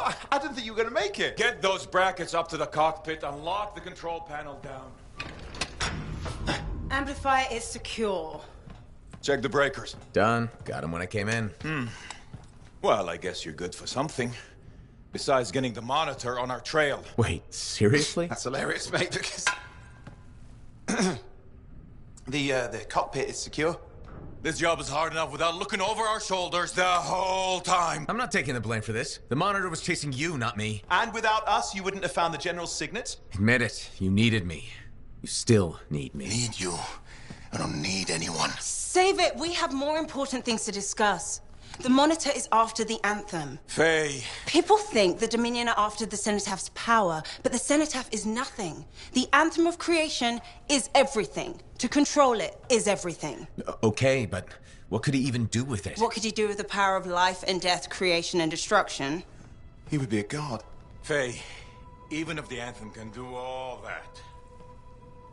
What? I didn't think you were going to make it. Get those brackets up to the cockpit and lock the control panel down. Amplifier is secure. Check the breakers. Done. Got him when I came in. Well, I guess you're good for something. Besides getting the monitor on our trail. Wait, seriously? That's hilarious, mate, because... the cockpit is secure. This job is hard enough without looking over our shoulders the whole time. I'm not taking the blame for this. The monitor was chasing you, not me. And without us, you wouldn't have found the general's signet? Admit it. You needed me. You still need me. Need you. I don't need anyone. Save it. We have more important things to discuss. The monitor is after the Anthem. Faye. People think the Dominion are after the Cenotaph power, but the Cenotaph is nothing. The Anthem of creation is everything. To control it is everything. Okay, but what could he even do with it? What could he do with the power of life and death, creation and destruction? He would be a god. Faye, even if the Anthem can do all that,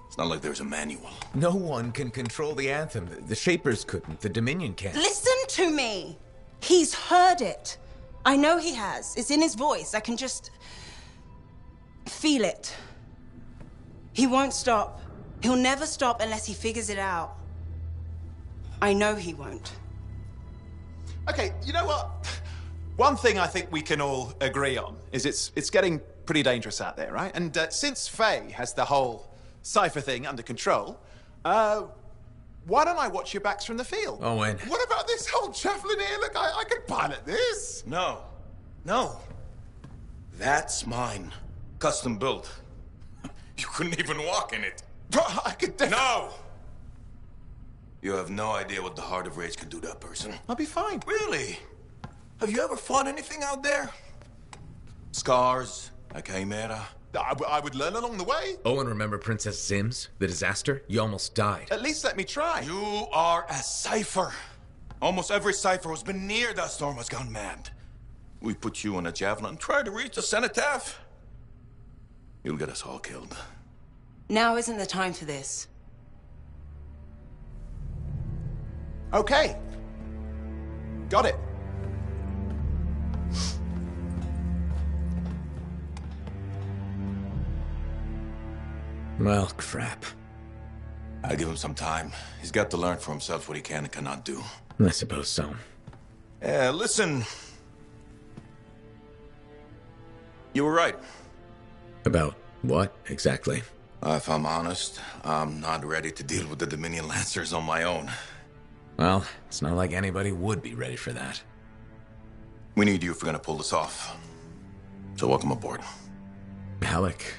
it's not like there's a manual. No one can control the Anthem. The Shapers couldn't. The Dominion can't. Listen to me! He's heard it. I know he has. It's in his voice. I can just... feel it. He won't stop. He'll never stop unless he figures it out. I know he won't. Okay, you know what? One thing I think we can all agree on is it's getting pretty dangerous out there, right? And since Faye has the whole cipher thing under control, why don't I watch your backs from the field? Owen. What about this whole javelin here? Look, I could pilot this. No. No. That's mine. Custom built. You couldn't even walk in it. But I could definitely... No! You have no idea what the Heart of Rage can do to a person. I'll be fine. Really? Have you ever fought anything out there? Scars, a chimera. I would learn along the way. Owen, remember Princess Zims? The disaster? You almost died. At least let me try. You are a cipher. Almost every cipher who's been near that storm has gone mad. We put you on a javelin and try to reach the cenotaph. You'll get us all killed. Now isn't the time for this. Okay. Got it. Well, crap. I give him some time. He's got to learn for himself what he can and cannot do. I suppose so. Listen. You were right. About what, exactly? If I'm honest, I'm not ready to deal with the Dominion Lancers on my own. Well, it's not like anybody would be ready for that. We need you if we're gonna pull this off. So welcome aboard. Alec,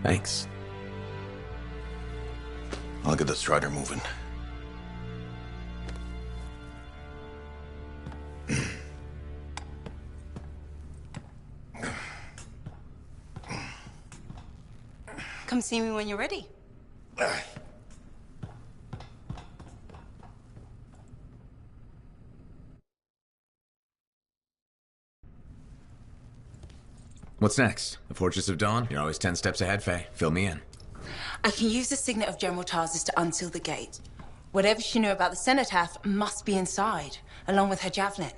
thanks. I'll get the Strider moving. Come see me when you're ready. What's next? The Fortress of Dawn? You're always 10 steps ahead, Faye. Fill me in. I can use the signet of General Tarsus to unseal the gate. Whatever she knew about the Cenotaph must be inside, along with her javelin.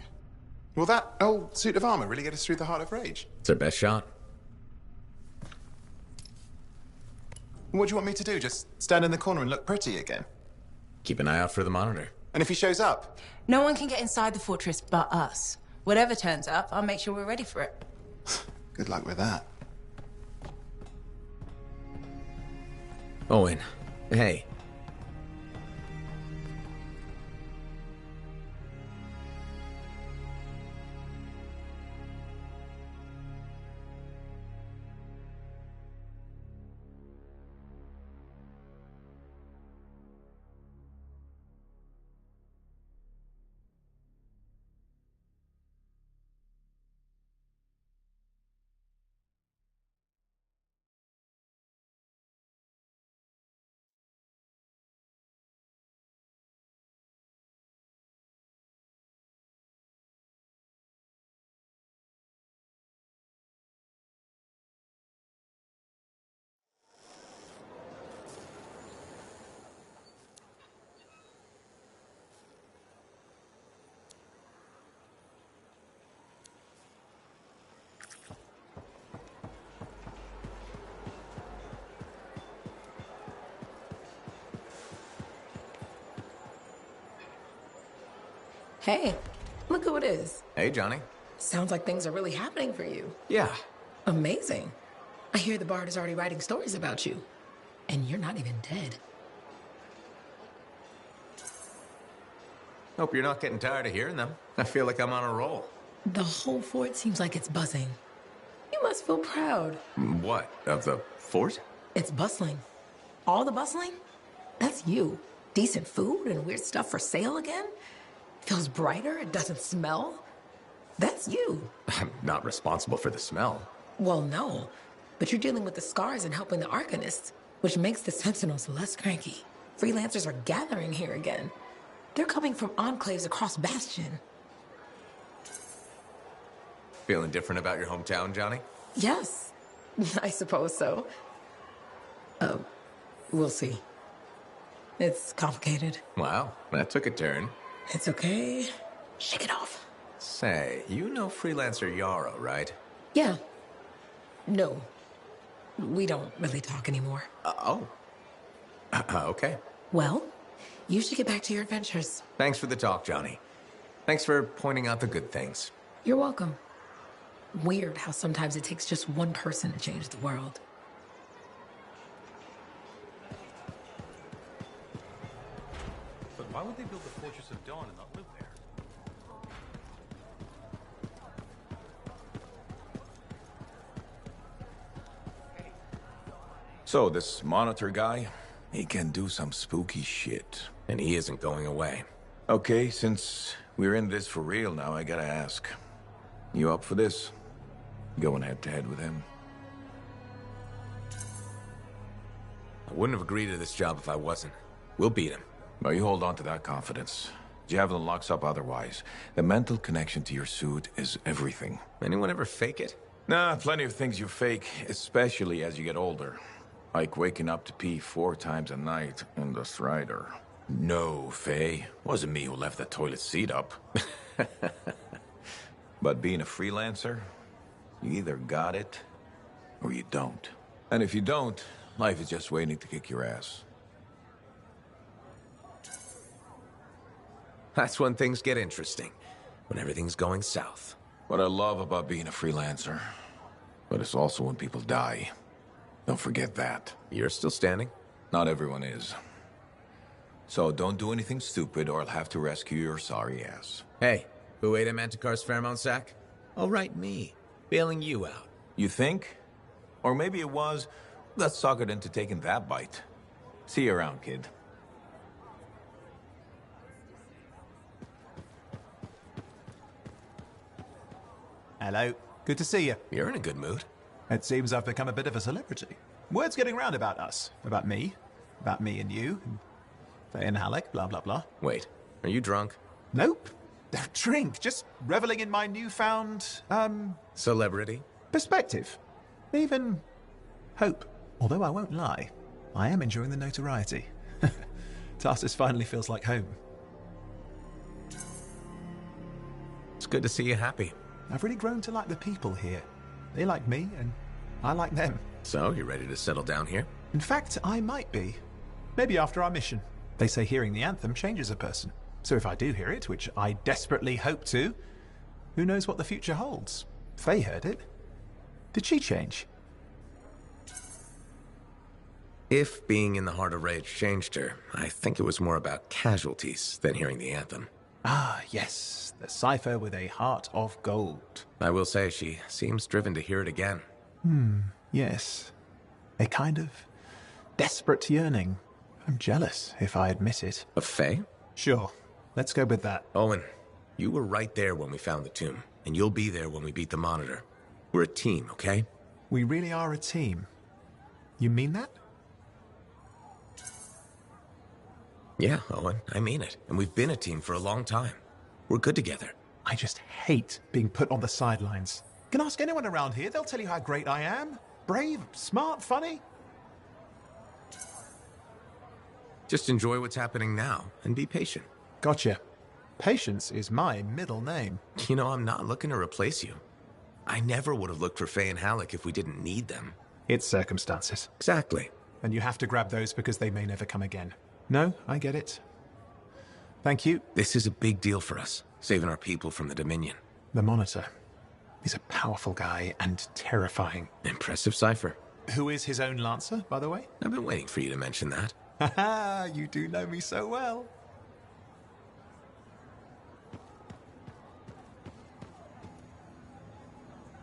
Will that old suit of armor really get us through the Heart of Rage? It's our best shot. What do you want me to do? Just stand in the corner and look pretty again? Keep an eye out for the monitor. And if he shows up? No one can get inside the fortress but us. Whatever turns up, I'll make sure we're ready for it. Good luck with that. Owen, hey. Hey, look who it is. Hey, Johnny. Sounds like things are really happening for you. Yeah. Amazing. I hear the Bard is already writing stories about you. And you're not even dead. Hope you're not getting tired of hearing them. I feel like I'm on a roll. The whole fort seems like it's buzzing. You must feel proud. What? Of the fort? It's bustling. All the bustling? That's you. Decent food and weird stuff for sale again? Feels brighter, it doesn't smell. That's you. I'm not responsible for the smell. Well, no. But you're dealing with the scars and helping the Arcanists, which makes the Sentinels less cranky. Freelancers are gathering here again. They're coming from enclaves across Bastion. Feeling different about your hometown, Johnny? Yes, I suppose so. We'll see. It's complicated. Wow, that took a turn. It's okay. Shake it off. Say, you know freelancer Yarrow, right? Yeah. No. We don't really talk anymore. Okay. Well, you should get back to your adventures. Thanks for the talk, Johnny. Thanks for pointing out the good things. You're welcome. Weird how sometimes it takes just one person to change the world. But why would they build the Fortress of Dawn and not live there? So, this monitor guy, he can do some spooky shit. And he isn't going away. Okay, since we're in this for real now, I gotta ask. You up for this? Going head-to-head with him? I wouldn't have agreed to this job if I wasn't. We'll beat him. Well, you hold on to that confidence. Javelin locks up otherwise. The mental connection to your suit is everything. Anyone ever fake it? Nah, plenty of things you fake, especially as you get older. Like waking up to pee 4 times a night in the Strider. No, Faye. Wasn't me who left the toilet seat up. But being a freelancer, you either got it or you don't. And if you don't, life is just waiting to kick your ass. That's when things get interesting. When everything's going south. What I love about being a freelancer, but it's also when people die. Don't forget that. You're still standing? Not everyone is. So don't do anything stupid or I'll have to rescue your sorry ass. Hey, who ate a Manticar's pheromone sac? Oh, right, me. Bailing you out. You think? Or maybe it was, got suckered into taking that bite. See you around, kid. Hello. Good to see you. You're in a good mood. It seems I've become a bit of a celebrity. Word's getting round about us. About me and you, and Faye and Halleck, blah, blah, blah. Wait, are you drunk? Nope. Don't drink. Just reveling in my newfound, Celebrity? perspective. Even hope. Although I won't lie, I am enjoying the notoriety. Tarsus finally feels like home. It's good to see you happy. I've really grown to like the people here. They like me, and I like them. So, you ready to settle down here? In fact, I might be. Maybe after our mission. They say hearing the anthem changes a person. So if I do hear it, which I desperately hope to, who knows what the future holds? Faye heard it. Did she change? If being in the Heart of Rage changed her, I think it was more about casualties than hearing the anthem. Ah, yes. The cipher with a heart of gold. I will say she seems driven to hear it again. Yes. A kind of desperate yearning. I'm jealous, if I admit it. Of Faye? Sure. Let's go with that. Owen, you were right there when we found the tomb, and you'll be there when we beat the Monitor. We're a team, okay? We really are a team. You mean that? Yeah, Owen, I mean it. And we've been a team for a long time. We're good together. I just hate being put on the sidelines. You can ask anyone around here, they'll tell you how great I am. Brave, smart, funny. Just enjoy what's happening now, and be patient. Gotcha. Patience is my middle name. You know, I'm not looking to replace you. I never would have looked for Faye and Halleck if we didn't need them. It's circumstances. Exactly. And you have to grab those because they may never come again. No, I get it. Thank you. This is a big deal for us. saving our people from the Dominion. The Monitor. He's a powerful guy and terrifying. Impressive cipher. Who is his own Lancer, by the way? I've been waiting for you to mention that. Haha, you do know me so well.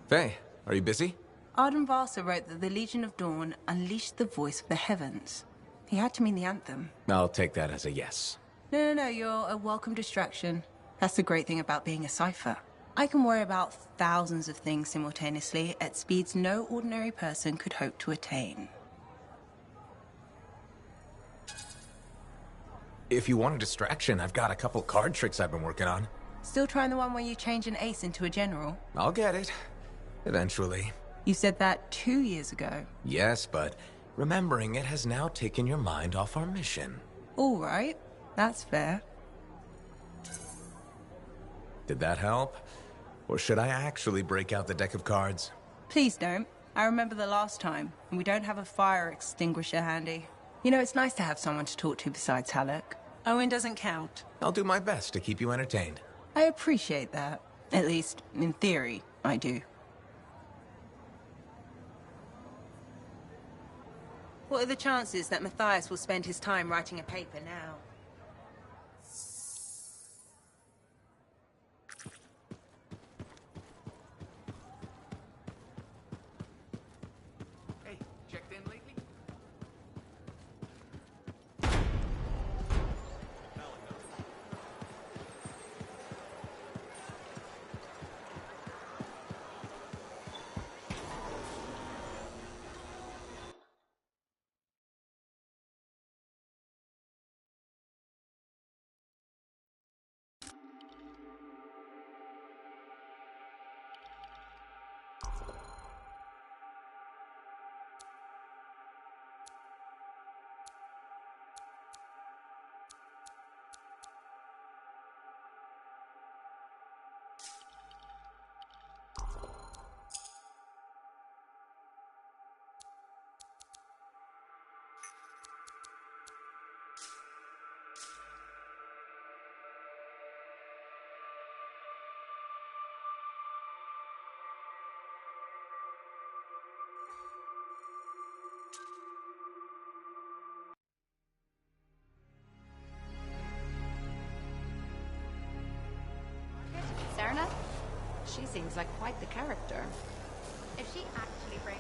Faye, are you busy? Arden Varsa wrote that the Legion of Dawn unleashed the voice of the heavens. He had to mean the anthem. I'll take that as a yes. No, you're a welcome distraction. That's the great thing about being a cipher. I can worry about thousands of things simultaneously at speeds no ordinary person could hope to attain. If you want a distraction, I've got a couple card tricks I've been working on. Still trying the one where you change an ace into a general? I'll get it. Eventually. You said that 2 years ago. Yes, but remembering it has now taken your mind off our mission. All right. That's fair. Did that help? Or should I actually break out the deck of cards? Please don't. I remember the last time, and we don't have a fire extinguisher handy. You know, it's nice to have someone to talk to besides Halleck. Owen doesn't count. I'll do my best to keep you entertained. I appreciate that. At least, in theory, I do. What are the chances that Matthias will spend his time writing a paper now? Hey, checked in lately? Serna? She seems like quite the character. If she actually brings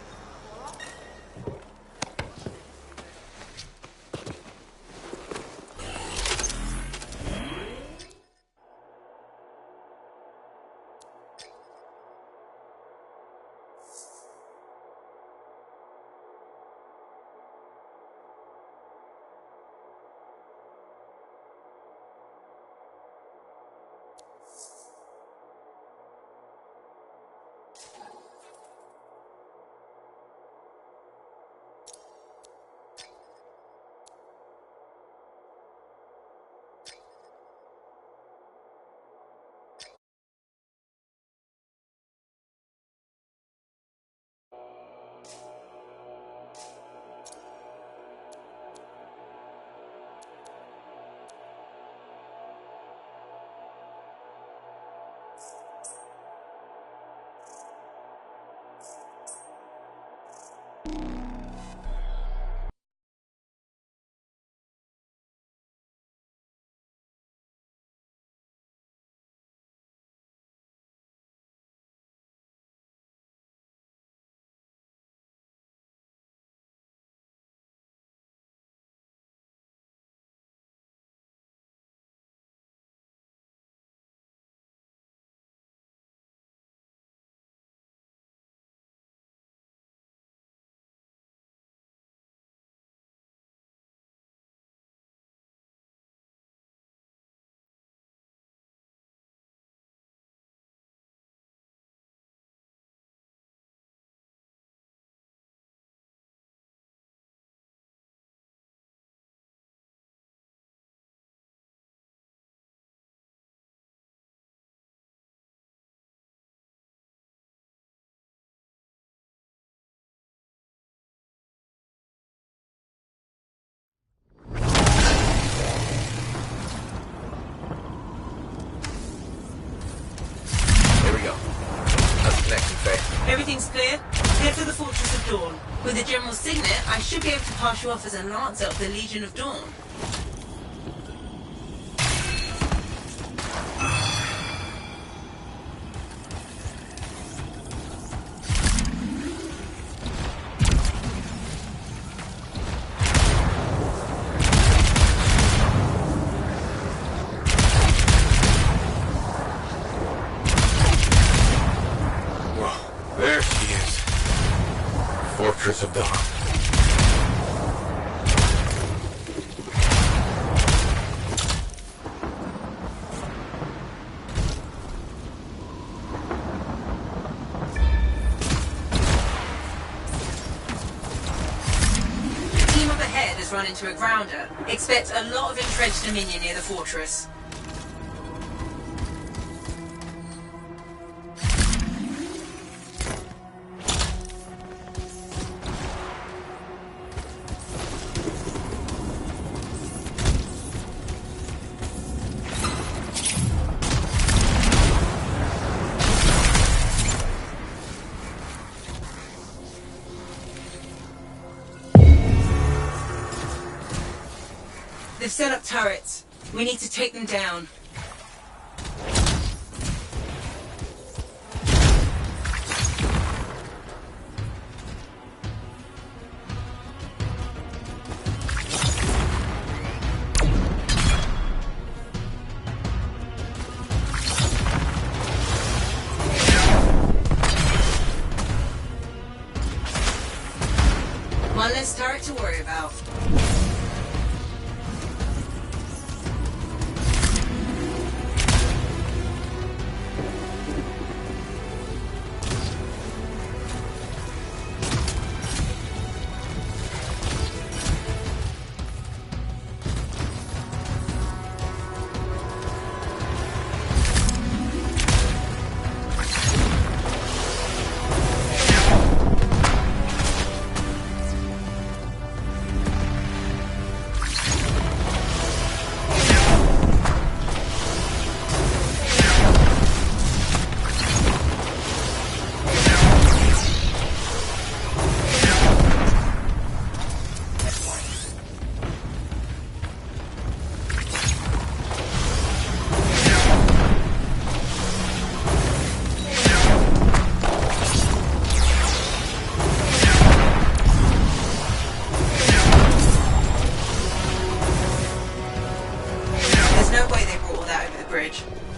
signet, I should be able to pass you off as a lancer of the Legion of Dawn. There she is. Fortress of Dawn. The team up ahead has run into a grounder. Expect a lot of entrenched Dominion near the fortress. They've set up turrets. We need to take them down. One less turret to worry about.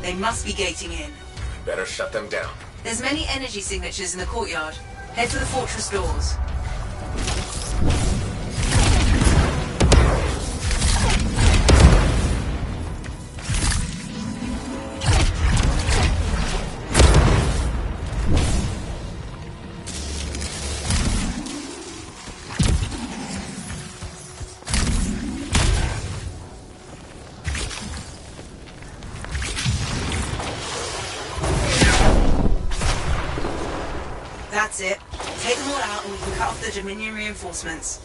They must be gating in. Better shut them down. There's many energy signatures in the courtyard. Head for the fortress doors. That's it. Take them all out and we can cut off the Dominion reinforcements.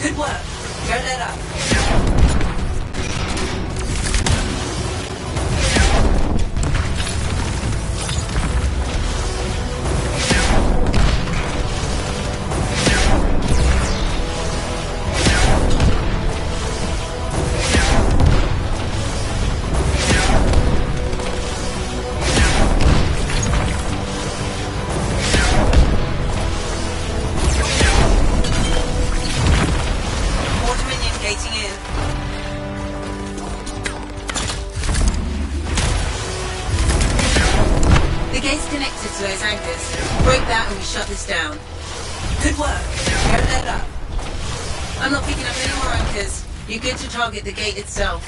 Good work. Don't let up. Gating in. The gate's connected to those anchors. Break that and we shut this down. Good work. Don't let up. I'm not picking up any more anchors. You're good to target the gate itself.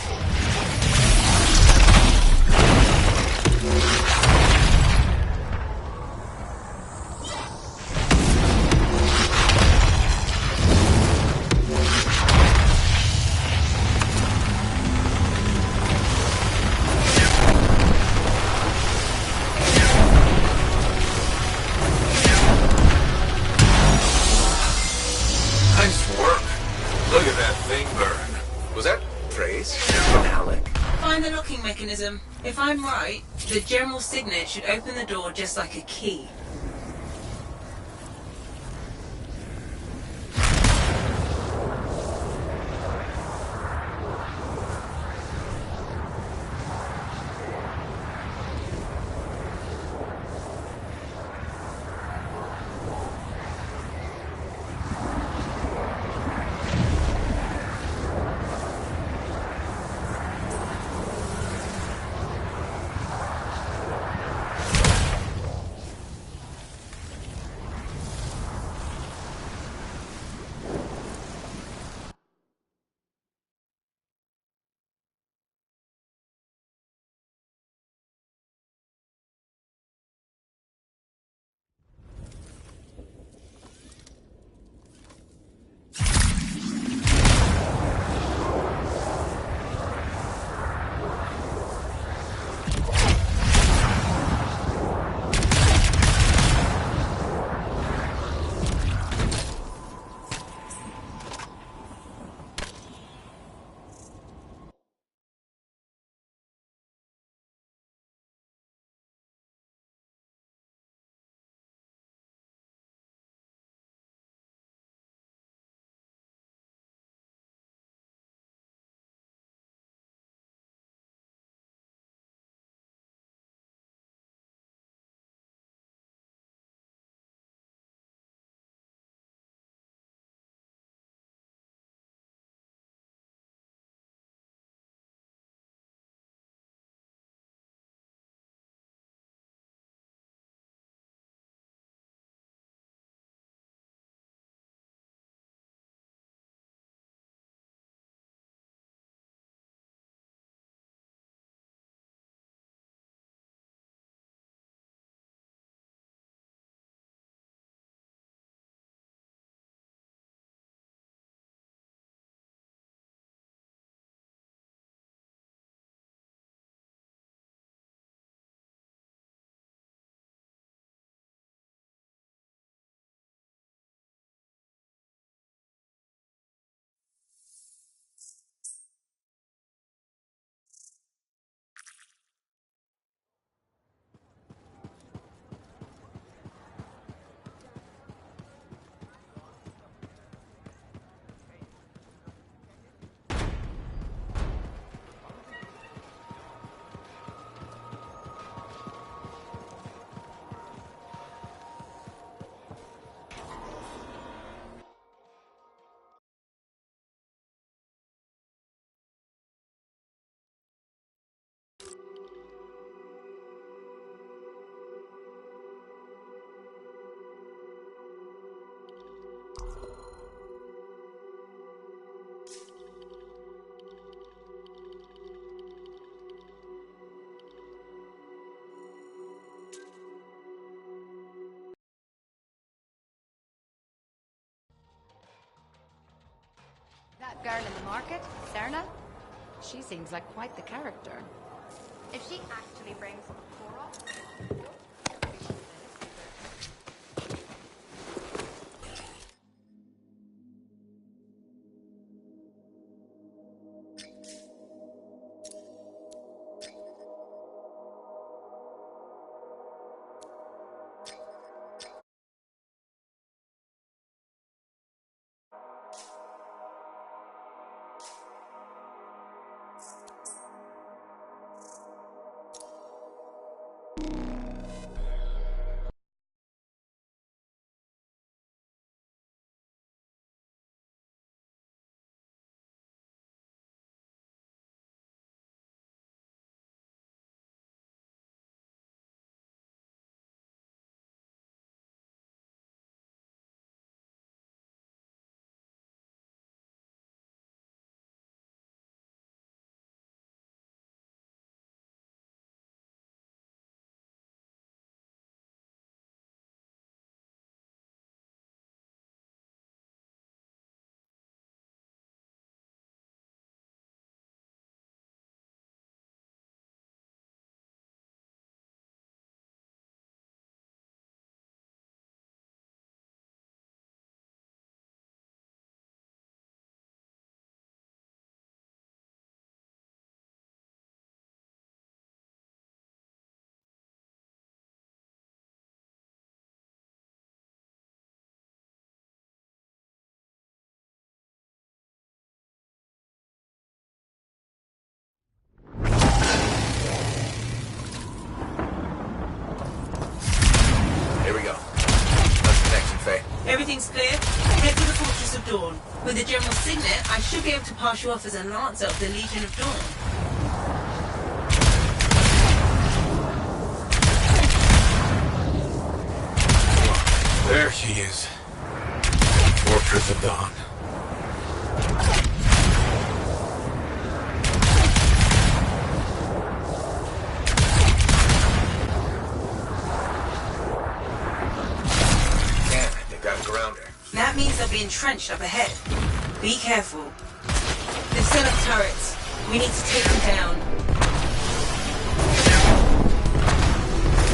Anthem. If I'm right, the general signet should open the door just like a key. That girl in the market, Serna, she seems like quite the character. If she actually brings Cora, Everything's clear. Head to the Fortress of Dawn. With the General Signet, I should be able to pass you off as a Lancer of the Legion of Dawn. There she is. Fortress of Dawn. That means they'll be entrenched up ahead. Be careful. They've set up turrets. We need to take them down.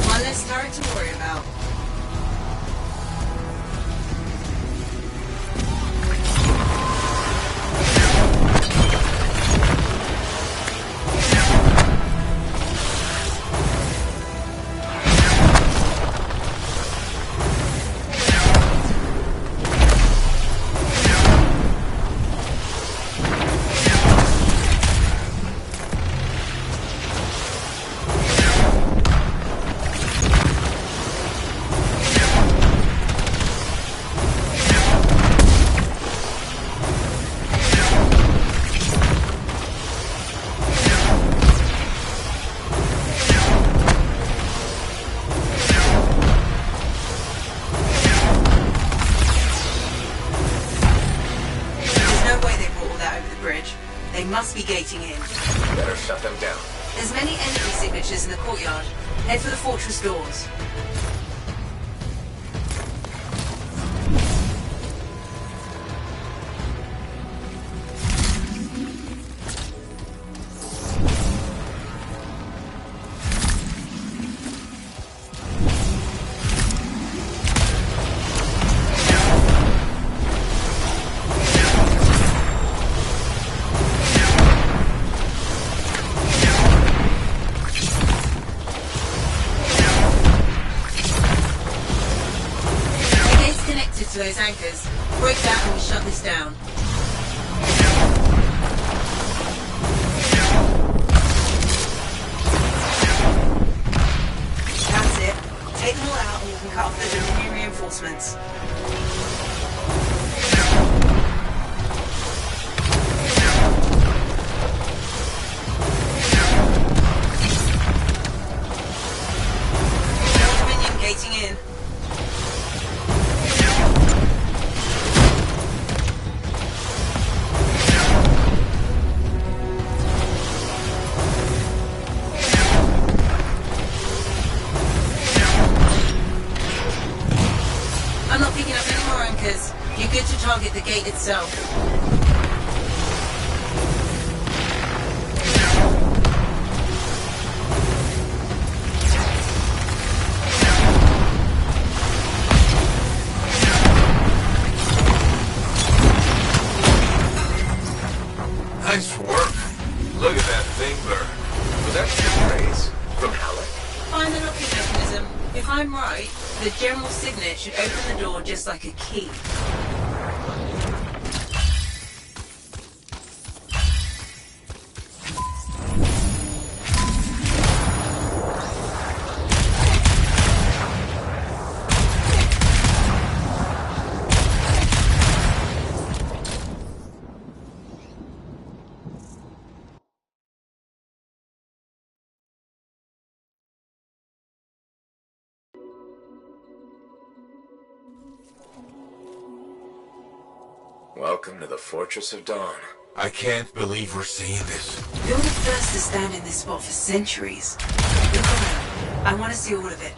One less turret to worry about. Must be gating in. Better shut them down. There's many enemy signatures in the courtyard. Head for the fortress doors. To those anchors. Break that and we shut this down. That's it. Take them all out and you can cut off the Dominion reinforcements. Dominion gating in. You're good to target the gate itself. Nice work. Look at that thing burn. Was that your praise from Halleck? Find the locking mechanism. If I'm right, the General Signet should open the door just like a key. Welcome to the Fortress of Dawn. I can't believe we're seeing this. You're the first to stand in this spot for centuries. Look around. I want to see all of it.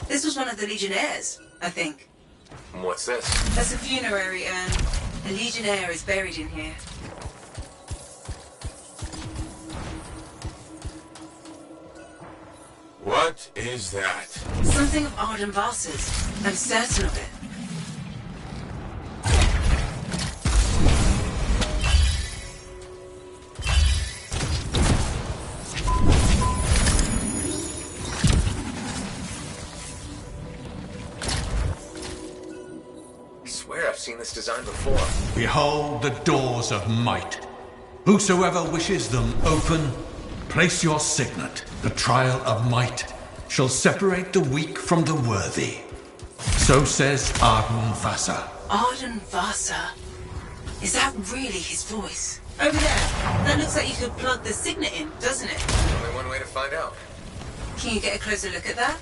This was one of the Legionnaires, I think. What's this? That's a funerary urn. A Legionnaire is buried in here. What is that? Something of Arden Vasa's. I'm certain of it. I swear swear I've seen this design before. Behold the doors of might. Whosoever wishes them open, place your signet. The trial of might shall separate the weak from the worthy. So says Arden Vasa. Arden Vasa? Is that really his voice? Over there. That looks like you could plug the signet in, doesn't it? Only one way to find out. Can you get a closer look at that?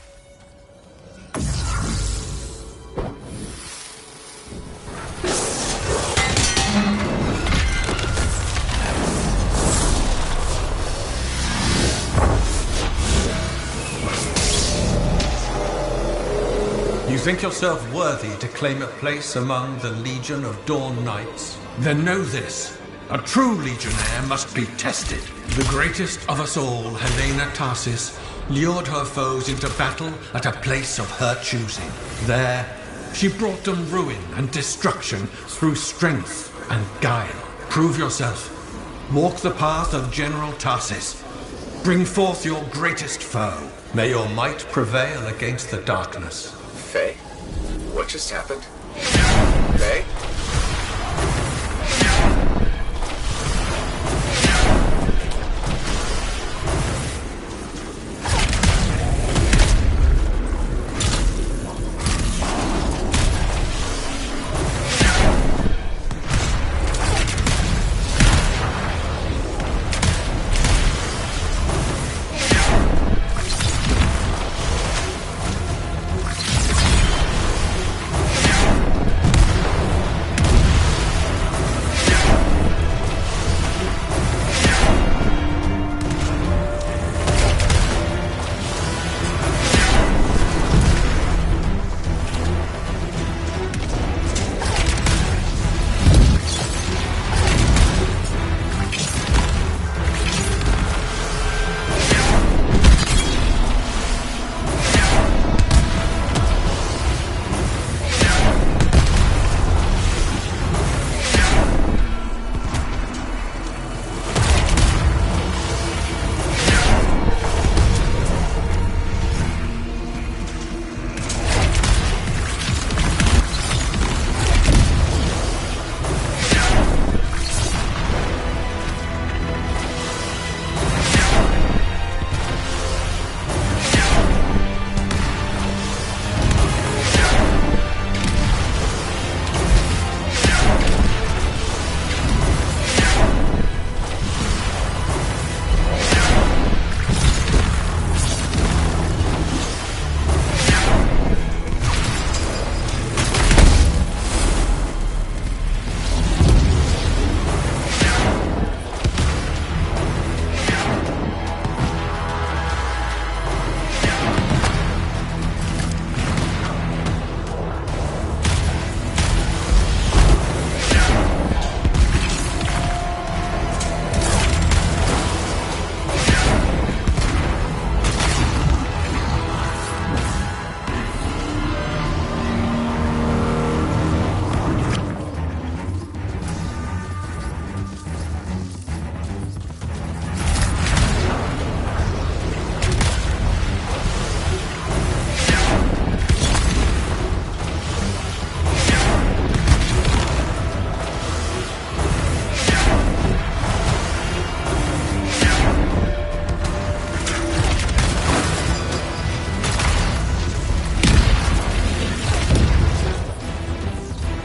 You think yourself worthy to claim a place among the Legion of Dawn Knights? Then know this. A true legionnaire must be tested. The greatest of us all, Helena Tarsis, lured her foes into battle at a place of her choosing. There, she brought them ruin and destruction through strength and guile. Prove yourself. Walk the path of General Tarsis. Bring forth your greatest foe. May your might prevail against the darkness. Faye? What just happened? Faye?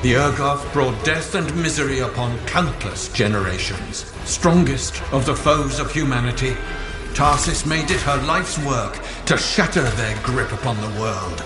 The Urgoth brought death and misery upon countless generations. Strongest of the foes of humanity, Tarsis made it her life's work to shatter their grip upon the world.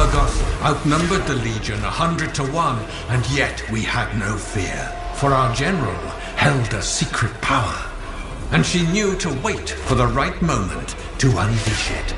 Argos outnumbered the Legion 100 to 1, and yet we had no fear, for our general held a secret power, and she knew to wait for the right moment to unleash it.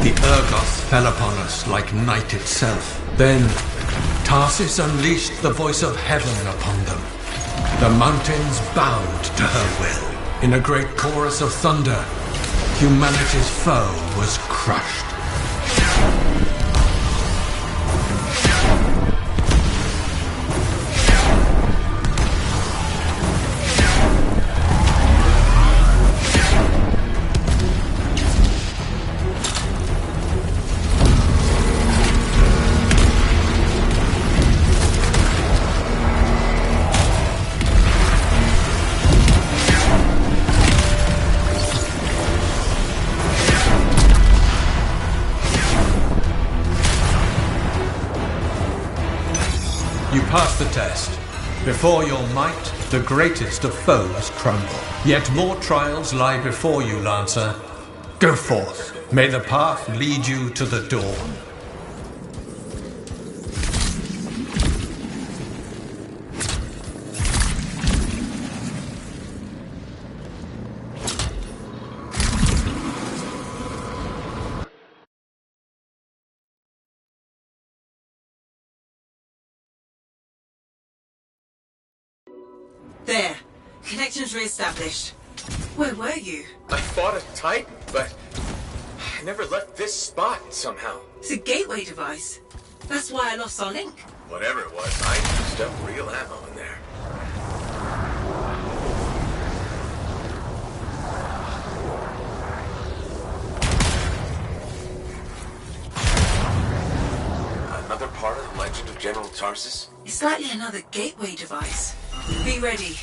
The Argos fell upon us like night itself. Then, Tarsis unleashed the voice of heaven upon them. The mountains bowed to her will. In a great chorus of thunder, humanity's foe was crushed. You passed the test. Before your might, the greatest of foes crumble. Yet more trials lie before you, Lancer. Go forth. May the path lead you to the dawn. There. Connections re-established. Where were you? I fought a Titan, but I never left this spot somehow. It's a gateway device. That's why I lost our link. Whatever it was, I used up real ammo in there. Another part of the legend of General Tarsis? It's likely another gateway device. Be ready.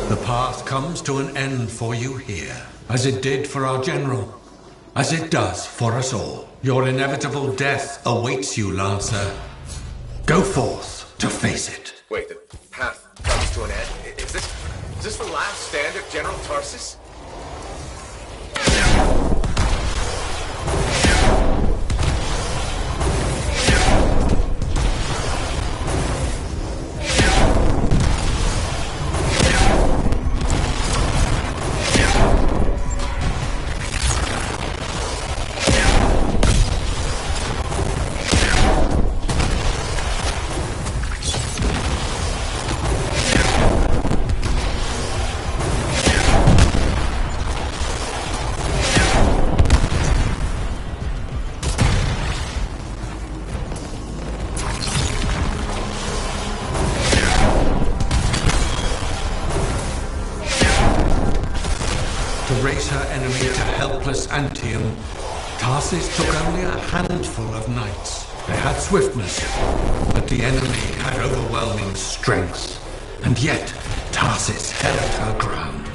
The path comes to an end for you here, as it did for our general, as it does for us all. Your inevitable death awaits you, Lancer. Go forth to face it. Wait, the path comes to an end? Is this the last stand of General Tarsis? raise her enemy to helpless Anthem, Tarsis took only a handful of knights. They had swiftness, but the enemy had overwhelming strength. And yet, Tarsis held her ground.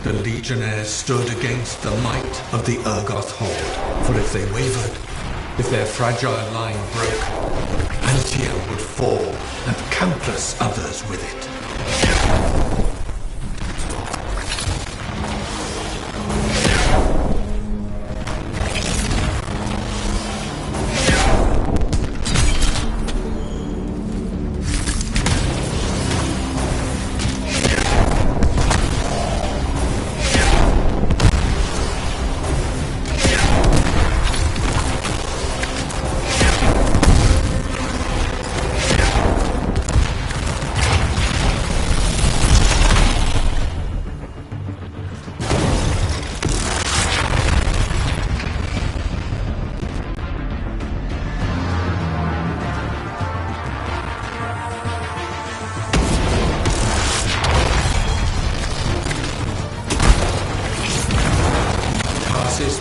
The Legionnaires stood against the might of the Urgoth horde, for if they wavered, if their fragile line broke, Anthem would fall, and countless others with it.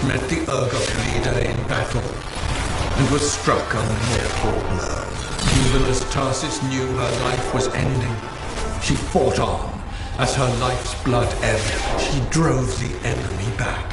Met the Urgoth leader in battle, and was struck a mortal blow. Even as Tarsis knew her life was ending, she fought on. As her life's blood ebbed, she drove the enemy back.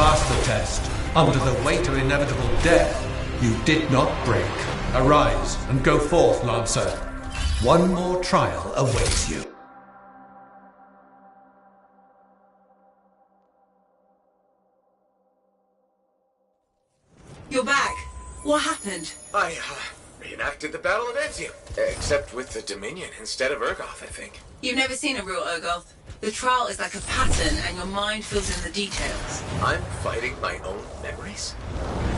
passed the test. Under the weight of inevitable death, you did not break. Arise and go forth, Lancer. One more trial awaits you. You're back. What happened? I, reenacted the Battle of Anthem. Except with the Dominion instead of Urgoth, I think. You've never seen a real Urgoth. The trial is like a pattern, and your mind fills in the details. I'm fighting my own memories?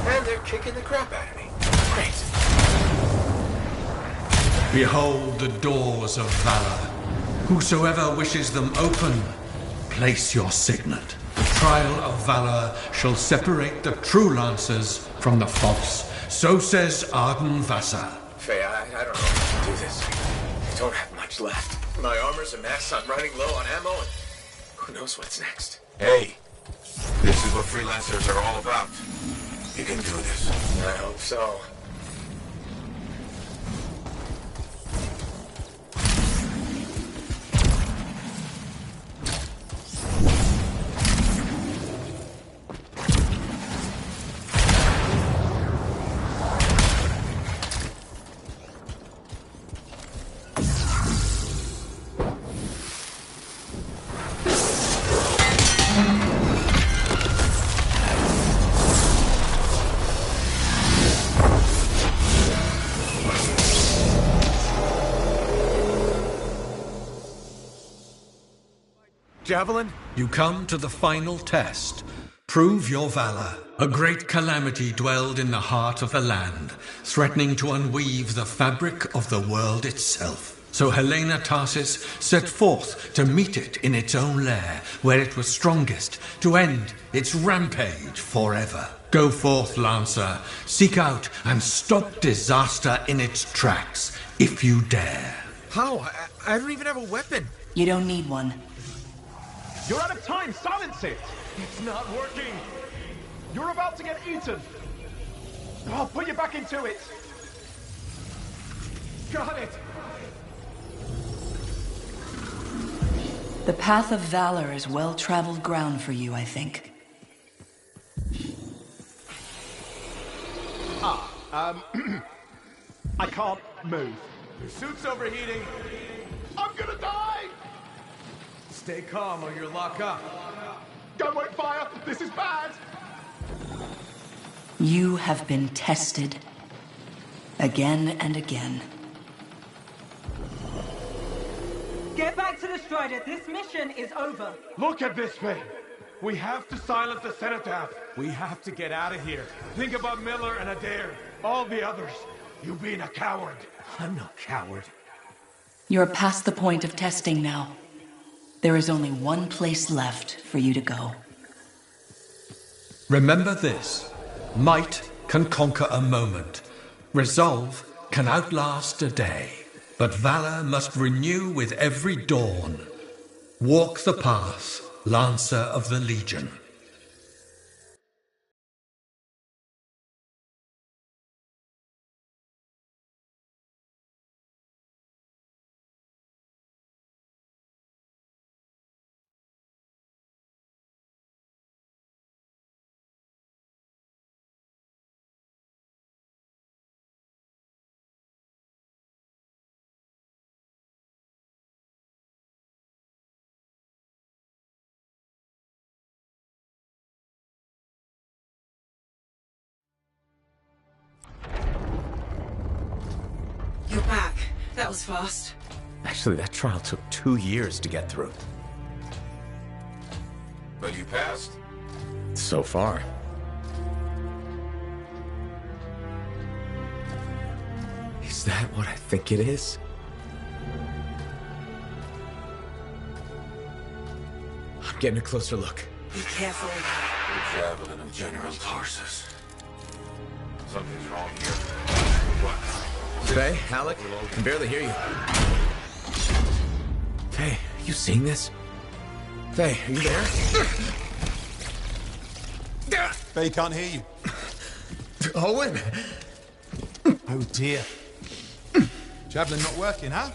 And they're kicking the crap out of me. Great. Behold the doors of valor. Whosoever wishes them open, place your signet. The trial of valor shall separate the true lancers from the false. So says Arden Vassar. Faye, I don't know if I can do this. I don't have much left. My armor's a mess, I'm running low on ammo, and who knows what's next. Hey, this is what freelancers are all about. You can do this. I hope so. Javelin? You come to the final test. Prove your valor. A great calamity dwelled in the heart of the land, threatening to unweave the fabric of the world itself. So Helena Tarsis set forth to meet it in its own lair, where it was strongest, to end its rampage forever. Go forth, Lancer. Seek out and stop disaster in its tracks, if you dare. How? I don't even have a weapon. You don't need one. You're out of time! Silence it! It's not working! You're about to get eaten! I'll put you back into it! Got it! The path of valor is well-traveled ground for you, I think. I can't move. Your suit's overheating. I'm gonna die! Stay calm or you'll lock up. Gun won't fire! This is bad! You have been tested. Again and again. Get back to the Strider. This mission is over. Look at this thing! We have to silence the cenotaph. We have to get out of here. Think about Miller and Adair. All the others. You being a coward. I'm no coward. You're past the point of testing now. There is only one place left for you to go. Remember this. Might can conquer a moment. Resolve can outlast a day. But valor must renew with every dawn. Walk the path, Lancer of the Legion. You're back. That was fast. Actually, that trial took 2 years to get through. But you passed? So far. Is that what I think it is? I'm getting a closer look. Be careful. The javelin of General Tarsus. Something's wrong here. What? Faye, Alec, I can barely hear you. Faye, you seeing this? Faye, are you there? Faye can't hear you. Owen! Oh dear. Javelin not working, huh?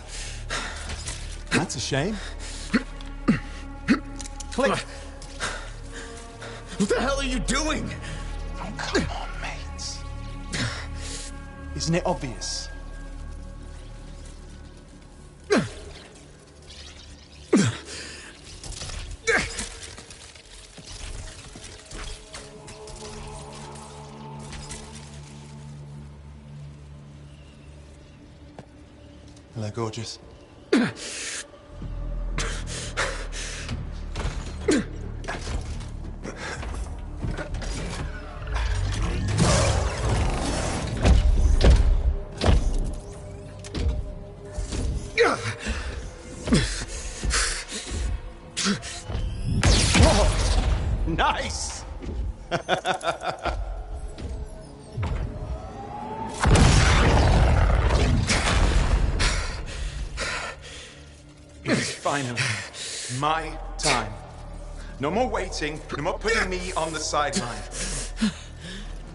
That's a shame. Click. What the hell are you doing? Oh, come on, mate. Isn't it obvious? Hello, gorgeous. Nice! It's finally my time. No more waiting, no more putting me on the sideline.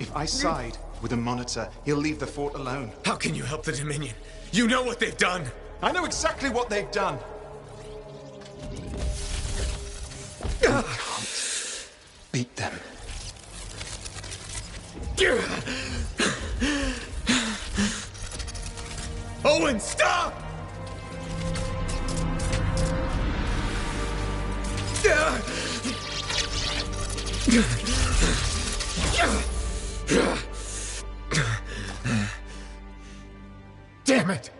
If I side with a monitor, he'll leave the fort alone. How can you help the Dominion? You know what they've done! I know exactly what they've done. You can't beat them. Owen, stop! Damn it!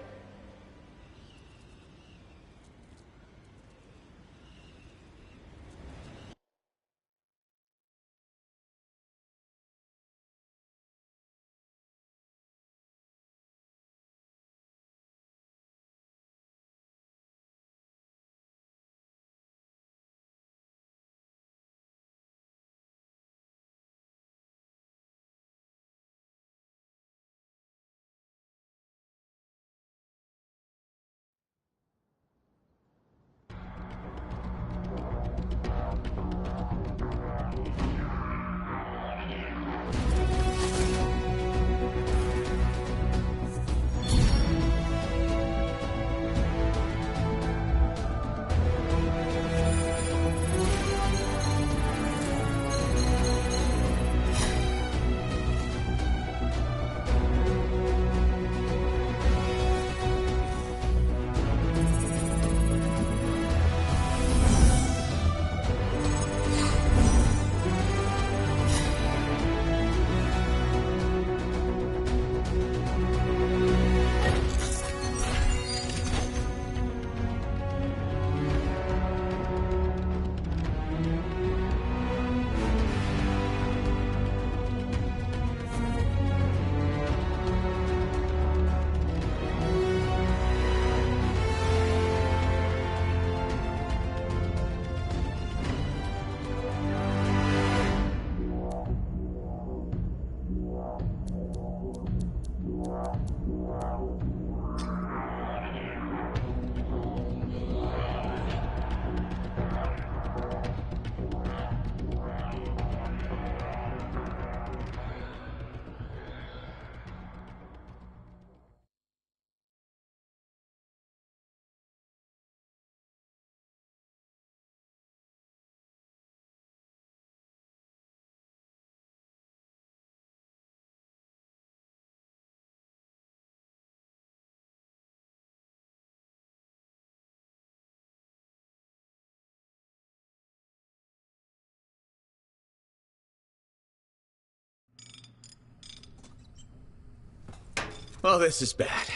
Well, this is bad.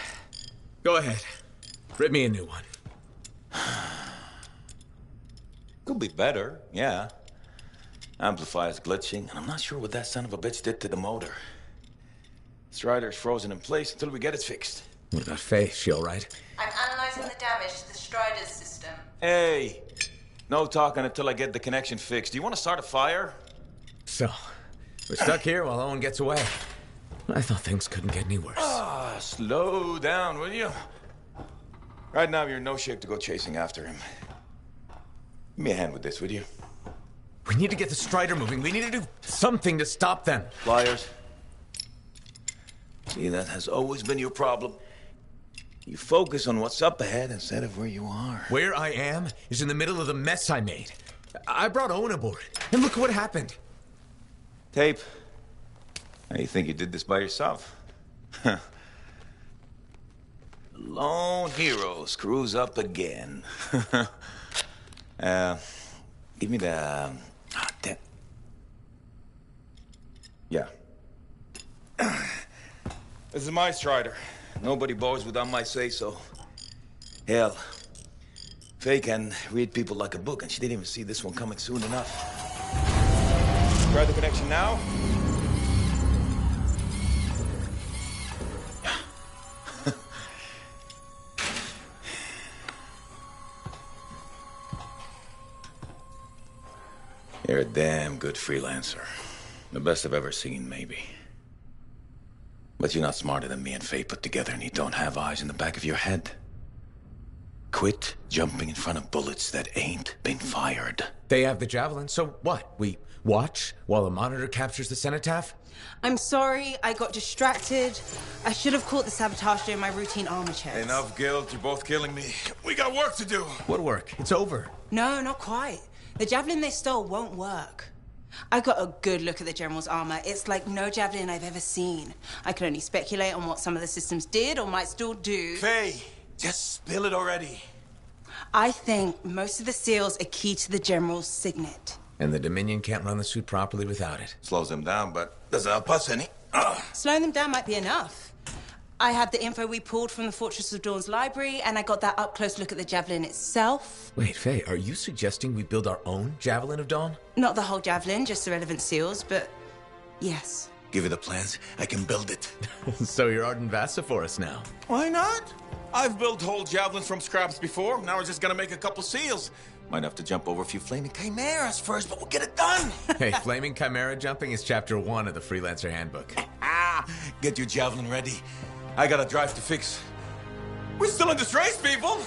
Go ahead. Rip me a new one. Could be better, yeah. Amplifier's glitching, and I'm not sure what that son of a bitch did to the motor. Strider's frozen in place until we get it fixed. What about Faye? She all right? I'm analyzing the damage to the Strider's system. Hey, no talking until I get the connection fixed. Do you want to start a fire? So, we're stuck here while Owen gets away. I thought things couldn't get any worse. Slow down, will you? Right now, you're in no shape to go chasing after him. Give me a hand with this, would you? We need to get the Strider moving. We need to do something to stop them. Flyers. See, that has always been your problem. You focus on what's up ahead instead of where you are. Where I am is in the middle of the mess I made. I brought Owen aboard, and look what happened. Tape. Now you think you did this by yourself? Lone hero screws up again. Give me the... Yeah. This is my Strider. Nobody bows without my say-so. Hell, Faye can read people like a book, and she didn't even see this one coming soon enough. Try the connection now. You're a damn good freelancer. The best I've ever seen, maybe. But you're not smarter than me and Faye put together, and you don't have eyes in the back of your head. Quit jumping in front of bullets that ain't been fired. They have the javelin, so what? We watch while the monitor captures the cenotaph? I'm sorry, I got distracted. I should have caught the sabotage during my routine armor checks. Enough guilt, you're both killing me. We got work to do. What work? It's over. No, not quite. The javelin they stole won't work. I got a good look at the General's armor. It's like no javelin I've ever seen. I can only speculate on what some of the systems did or might still do. Faye, just spill it already. I think most of the seals are key to the General's signet. And the Dominion can't run the suit properly without it. Slows them down, but doesn't help us any. Slowing them down might be enough. I have the info we pulled from the Fortress of Dawn's library, and I got that up-close look at the Javelin itself. Wait, Faye, are you suggesting we build our own Javelin of Dawn? Not the whole Javelin, just the relevant seals, but yes. Give you the plans, I can build it. So you're Arden Vassa for us now. Why not? I've built whole javelins from scraps before. Now we're just gonna make a couple seals. Might have to jump over a few flaming chimeras first, but we'll get it done. Hey, flaming chimera jumping is chapter 1 of the Freelancer Handbook. Get your javelin ready. I got a drive to fix. We're still in this race, people!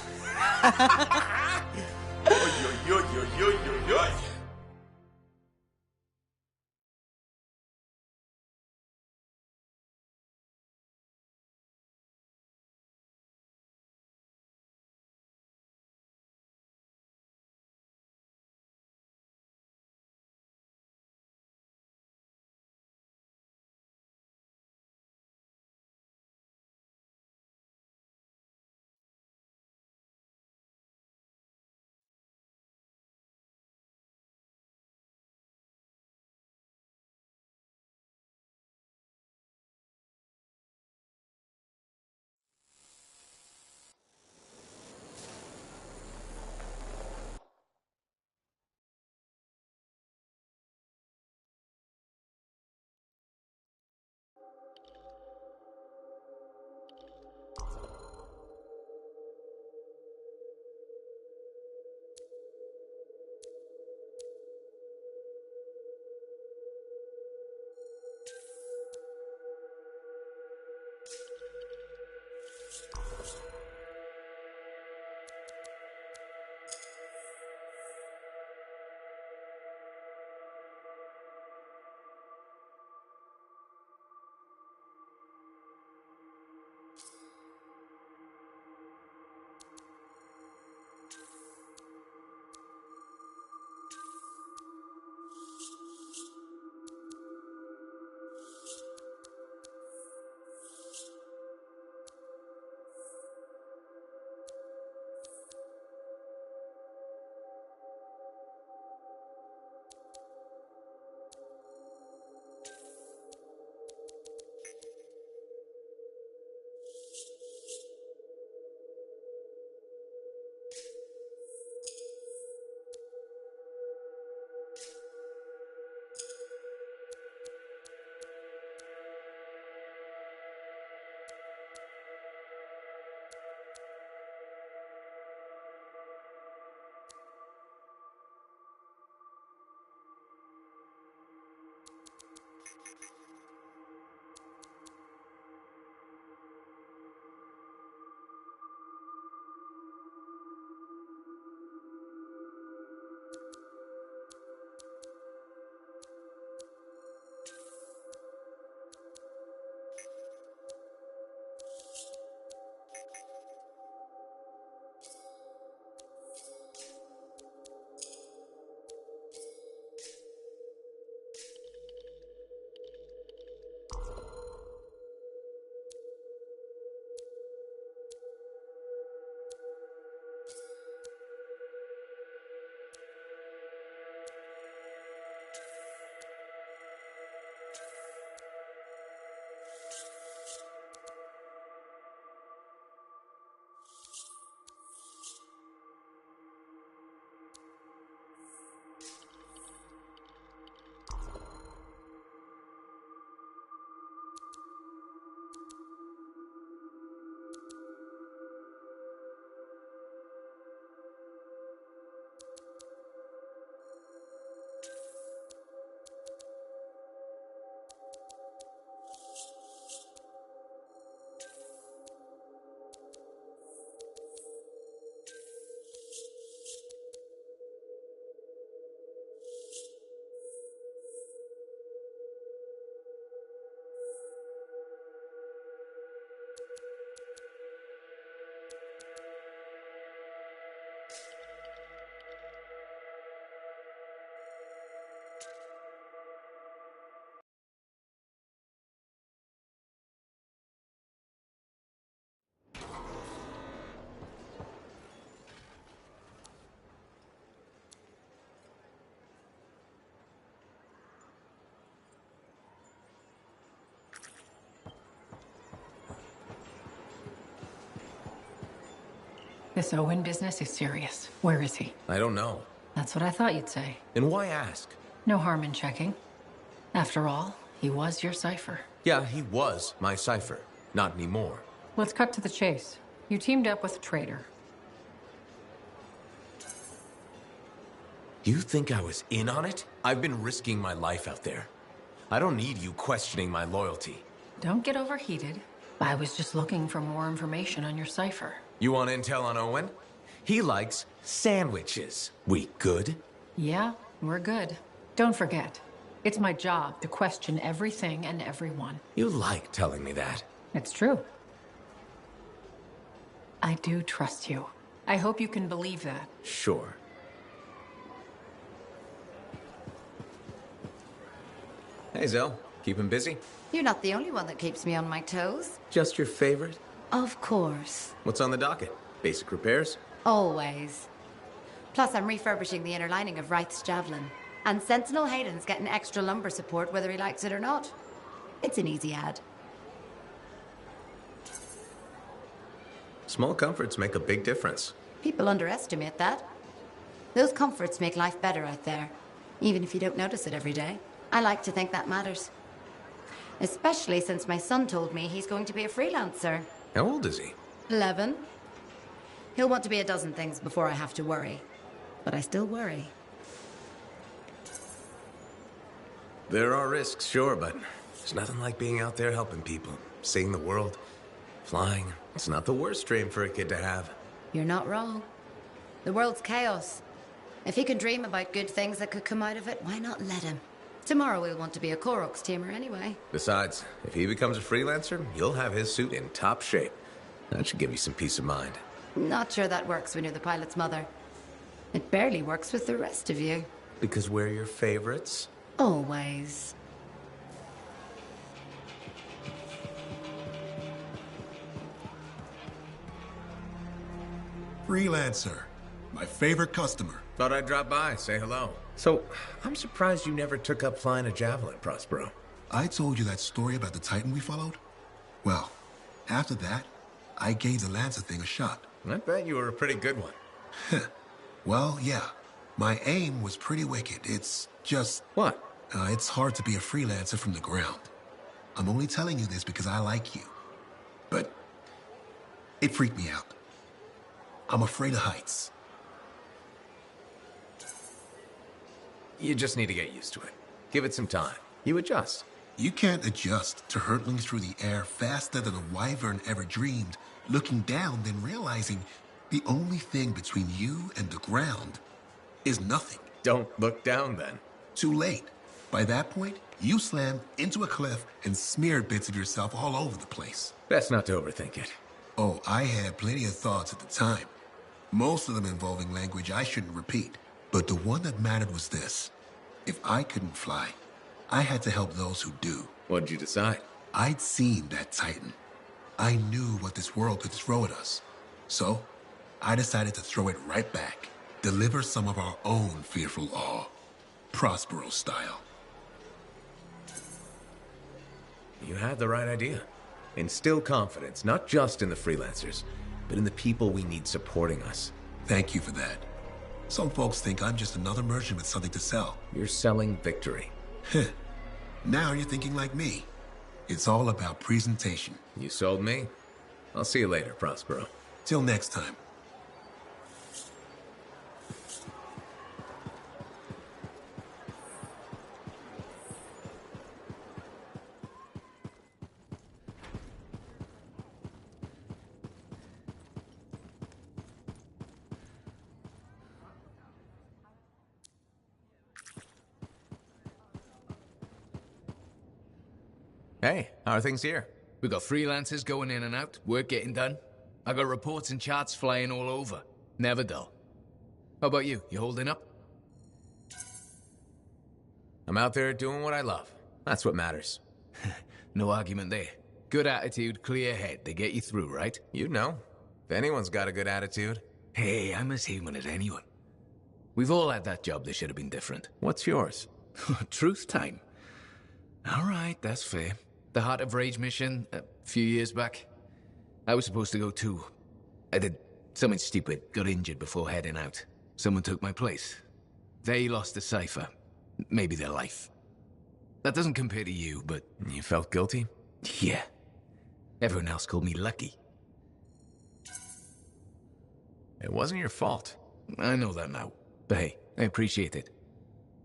This Owen business is serious. Where is he? I don't know. That's what I thought you'd say. And why ask? No harm in checking. After all, he was your cipher. Yeah, he was my cipher. Not anymore. Let's cut to the chase. You teamed up with a traitor. You think I was in on it? I've been risking my life out there. I don't need you questioning my loyalty. Don't get overheated. I was just looking for more information on your cipher. You want intel on Owen? He likes sandwiches. We good? Yeah, we're good. Don't forget, it's my job to question everything and everyone. You like telling me that. It's true. I do trust you. I hope you can believe that. Sure. Hey, Zell. Keeping busy? You're not the only one that keeps me on my toes. Just your favorite? Of course. What's on the docket? Basic repairs? Always. Plus, I'm refurbishing the inner lining of Wraith's Javelin. And Sentinel Hayden's getting extra lumbar support whether he likes it or not. It's an easy ad. Small comforts make a big difference. People underestimate that. Those comforts make life better out there, even if you don't notice it every day. I like to think that matters. Especially since my son told me he's going to be a freelancer. How old is he? 11. He'll want to be a dozen things before I have to worry. But I still worry. There are risks, sure, but there's nothing like being out there helping people, seeing the world, flying. It's not the worst dream for a kid to have. You're not wrong. The world's chaos. If he can dream about good things that could come out of it, why not let him? Tomorrow we'll want to be a Koroks teamer anyway. Besides, if he becomes a freelancer, you'll have his suit in top shape. That should give you some peace of mind. Not sure that works when you're the pilot's mother. It barely works with the rest of you. Because we're your favorites? Always. Freelancer. My favorite customer. Thought I'd drop by, say hello. So, I'm surprised you never took up flying a javelin, Prospero. I told you that story about the Titan we followed? Well, after that, I gave the Lancer thing a shot. I bet you were a pretty good one. Well, yeah. My aim was pretty wicked. It's just... What? It's hard to be a freelancer from the ground. I'm only telling you this because I like you. But it freaked me out. I'm afraid of heights. You just need to get used to it. Give it some time. You adjust. You can't adjust to hurtling through the air faster than a wyvern ever dreamed, looking down, then realizing the only thing between you and the ground is nothing. Don't look down, then. Too late. By that point, you slammed into a cliff and smeared bits of yourself all over the place. Best not to overthink it. Oh, I had plenty of thoughts at the time. Most of them involving language I shouldn't repeat. But the one that mattered was this. If I couldn't fly, I had to help those who do. What'd you decide? I'd seen that Titan. I knew what this world could throw at us. So, I decided to throw it right back. Deliver some of our own fearful awe. Prospero style. You had the right idea. Instill confidence, not just in the freelancers, but in the people we need supporting us. Thank you for that. Some folks think I'm just another merchant with something to sell. You're selling victory. Now you're thinking like me. It's all about presentation. You sold me. I'll see you later, Prospero. Till next time. Hey, how are things here? We got freelancers going in and out, work getting done. I got reports and charts flying all over. Never dull. How about you? You holding up? I'm out there doing what I love. That's what matters. No argument there. Good attitude, clear head. They get you through, right? You know. If anyone's got a good attitude. Hey, I'm as human as anyone. We've all had that job that should have been different. What's yours? Truth time. All right, that's fair. The Heart of Rage mission, a few years back. I was supposed to go too. I did Someone stupid got injured before heading out. Someone took my place. They lost the cipher. Maybe their life. That doesn't compare to you, but... You felt guilty? Yeah. Everyone else called me lucky. It wasn't your fault. I know that now. But hey, I appreciate it.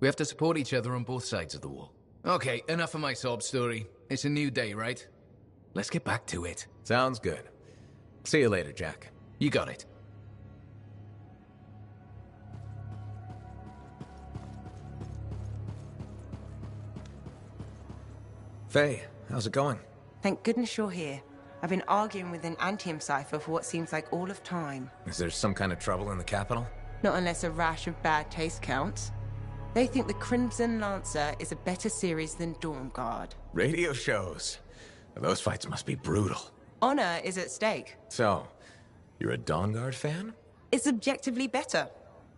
We have to support each other on both sides of the wall. Okay, enough of my sob story. It's a new day, right? Let's get back to it. Sounds good. See you later, Jack. You got it. Faye, how's it going? Thank goodness you're here. I've been arguing with an Anthem cipher for what seems like all of time. Is there some kind of trouble in the capital? Not unless a rash of bad taste counts. They think the Crimson Lancer is a better series than Dawn Guard. Radio shows. Those fights must be brutal. Honor is at stake. So, you're a Dawn Guard fan? It's objectively better.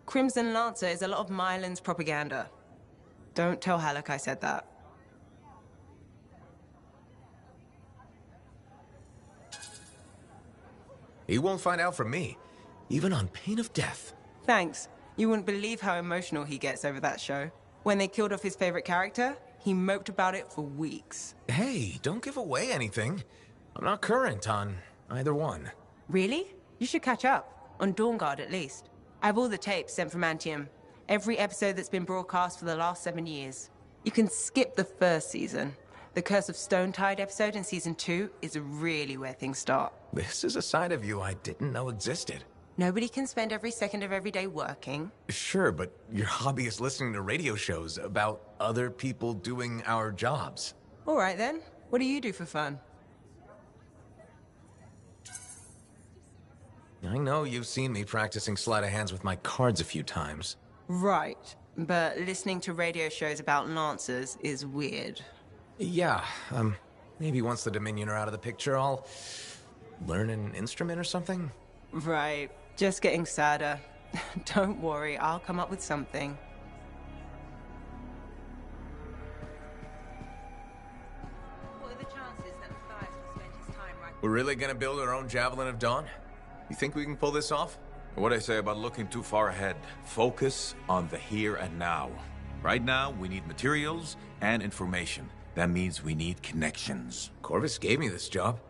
Crimson Lancer is a lot of Mylan's propaganda. Don't tell Halleck I said that. He won't find out from me, even on pain of death. Thanks. You wouldn't believe how emotional he gets over that show. When they killed off his favorite character, he moped about it for weeks. Hey, don't give away anything. I'm not current on either one. Really? You should catch up. On Dawn Guard, at least. I have all the tapes sent from Anthem. Every episode that's been broadcast for the last 7 years. You can skip the first season. The Curse of Stone Tide episode in Season 2 is really where things start. This is a side of you I didn't know existed. Nobody can spend every second of every day working. Sure, but your hobby is listening to radio shows about other people doing our jobs. All right, then. What do you do for fun? I know you've seen me practicing sleight of hands with my cards a few times. Right. But listening to radio shows about Lancers is weird. Yeah, maybe once the Dominion are out of the picture, I'll learn an instrument or something? Right. Just getting sadder. Don't worry, I'll come up with something. What are the chances that Matthias will spend his time right... We're really gonna build our own Javelin of Dawn? You think we can pull this off? What I say about looking too far ahead. Focus on the here and now. Right now, we need materials and information. That means we need connections. Corvus gave me this job.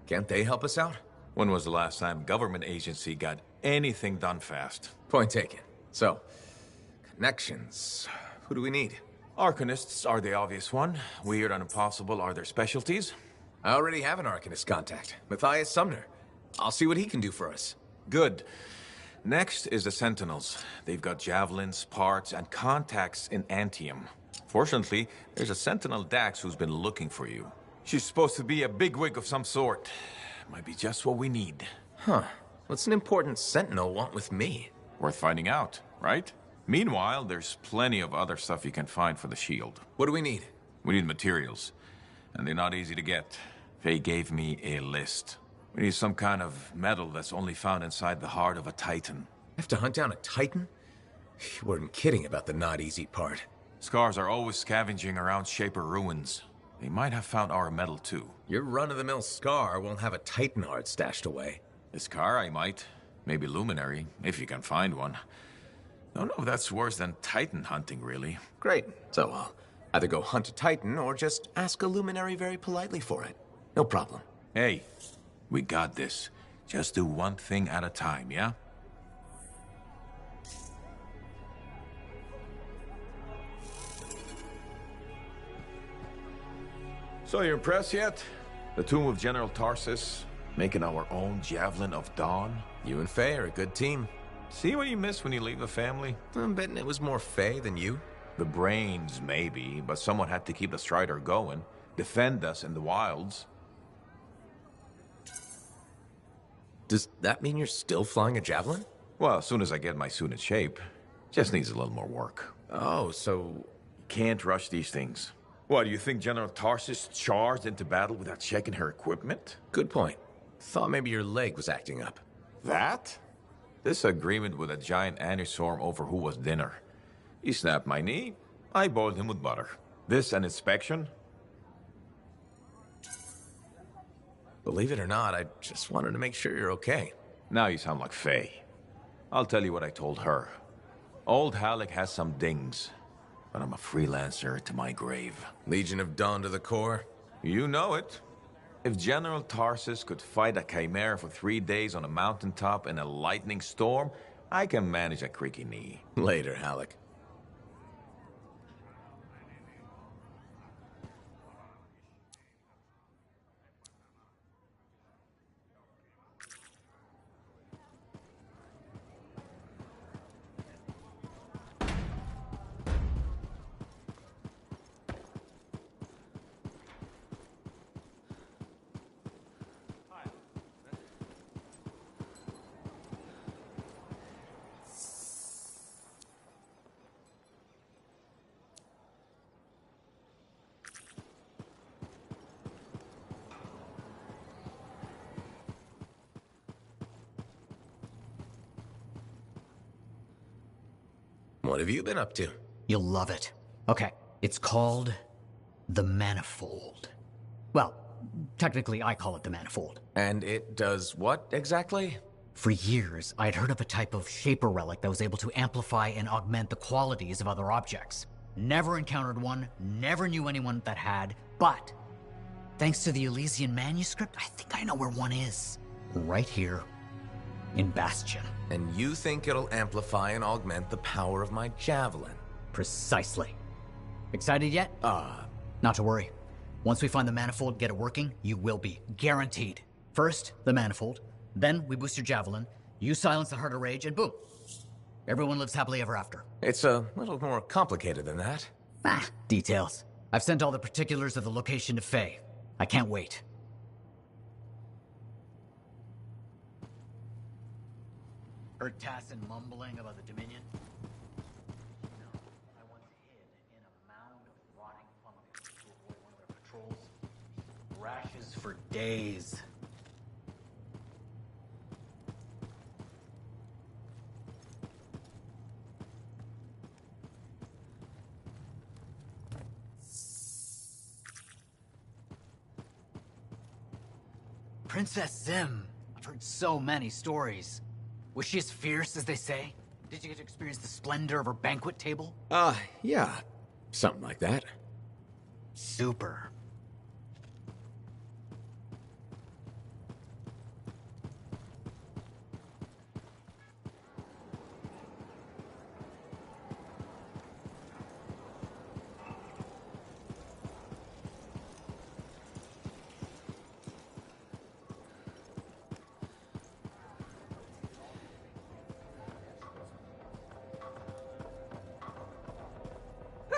Can't they help us out? When was the last time a government agency got anything done fast? Point taken. So, connections. Who do we need? Arcanists are the obvious one. Weird and impossible are their specialties. I already have an Arcanist contact, Matthias Sumner. I'll see what he can do for us. Good. Next is the Sentinels. They've got javelins, parts, and contacts in Anthem. Fortunately, there's a Sentinel Dax who's been looking for you. She's supposed to be a bigwig of some sort. Might be just what we need. Huh. What's an important Sentinel want with me? Worth finding out, right? Meanwhile, there's plenty of other stuff you can find for the shield. What do we need? We need materials. And they're not easy to get. Faye gave me a list. We need some kind of metal that's only found inside the heart of a Titan. Have to hunt down a Titan? You weren't kidding about the not easy part. Scars are always scavenging around Shaper ruins. They might have found our metal too. Your run-of-the-mill Scar won't have a Titan heart stashed away. The Scar I might. Maybe Luminary, if you can find one. Don't know if that's worse than Titan hunting, really. Great. So I'll either go hunt a Titan or just ask a Luminary very politely for it. No problem. Hey, we got this. Just do one thing at a time, yeah? So you impressed yet? The tomb of General Tarsus, making our own Javelin of Dawn. You and Faye are a good team. See what you miss when you leave the family? I'm betting it was more Faye than you. The brains, maybe, but someone had to keep the Strider going, defend us in the wilds. Does that mean you're still flying a Javelin? Well, as soon as I get my suit in shape. Just needs a little more work. Oh, so... Can't rush these things. What, do you think General Tarsus charged into battle without checking her equipment? Good point. Thought maybe your leg was acting up. That? Disagreement with a giant Anistorm over who was dinner. He snapped my knee, I boiled him with butter. This an inspection? Believe it or not, I just wanted to make sure you're okay. Now you sound like Faye. I'll tell you what I told her. Old Halleck has some dings, but I'm a freelancer to my grave. Legion of Dawn to the core? You know it. If General Tarsus could fight a chimera for 3 days on a mountaintop in a lightning storm, I can manage a creaky knee. Later, Halleck. What have you been up to? You'll love it. Okay, it's called the Manifold. Well, technically I call it the Manifold. And it does what exactly? For years, I'd heard of a type of Shaper relic that was able to amplify and augment the qualities of other objects. Never encountered one, never knew anyone that had, but thanks to the Elysian manuscript, I think I know where one is. Right here in Bastion. And you think it'll amplify and augment the power of my javelin? Precisely. Excited yet? Not to worry. Once we find the Manifold, get it working, you will be. Guaranteed. First, the Manifold. Then, we boost your javelin. You silence the Heart of Rage, and boom. Everyone lives happily ever after. It's a little more complicated than that. Details. I've sent all the particulars of the location to Faye. I can't wait. Heard Tassin mumbling about the Dominion? No, I once hid in a mound of rotting fungus to avoid one of their patrols. Rashes for days. Princess Zim. I've heard so many stories. Was she as fierce as they say? Did you get to experience the splendor of her banquet table? Yeah. Something like that. Super.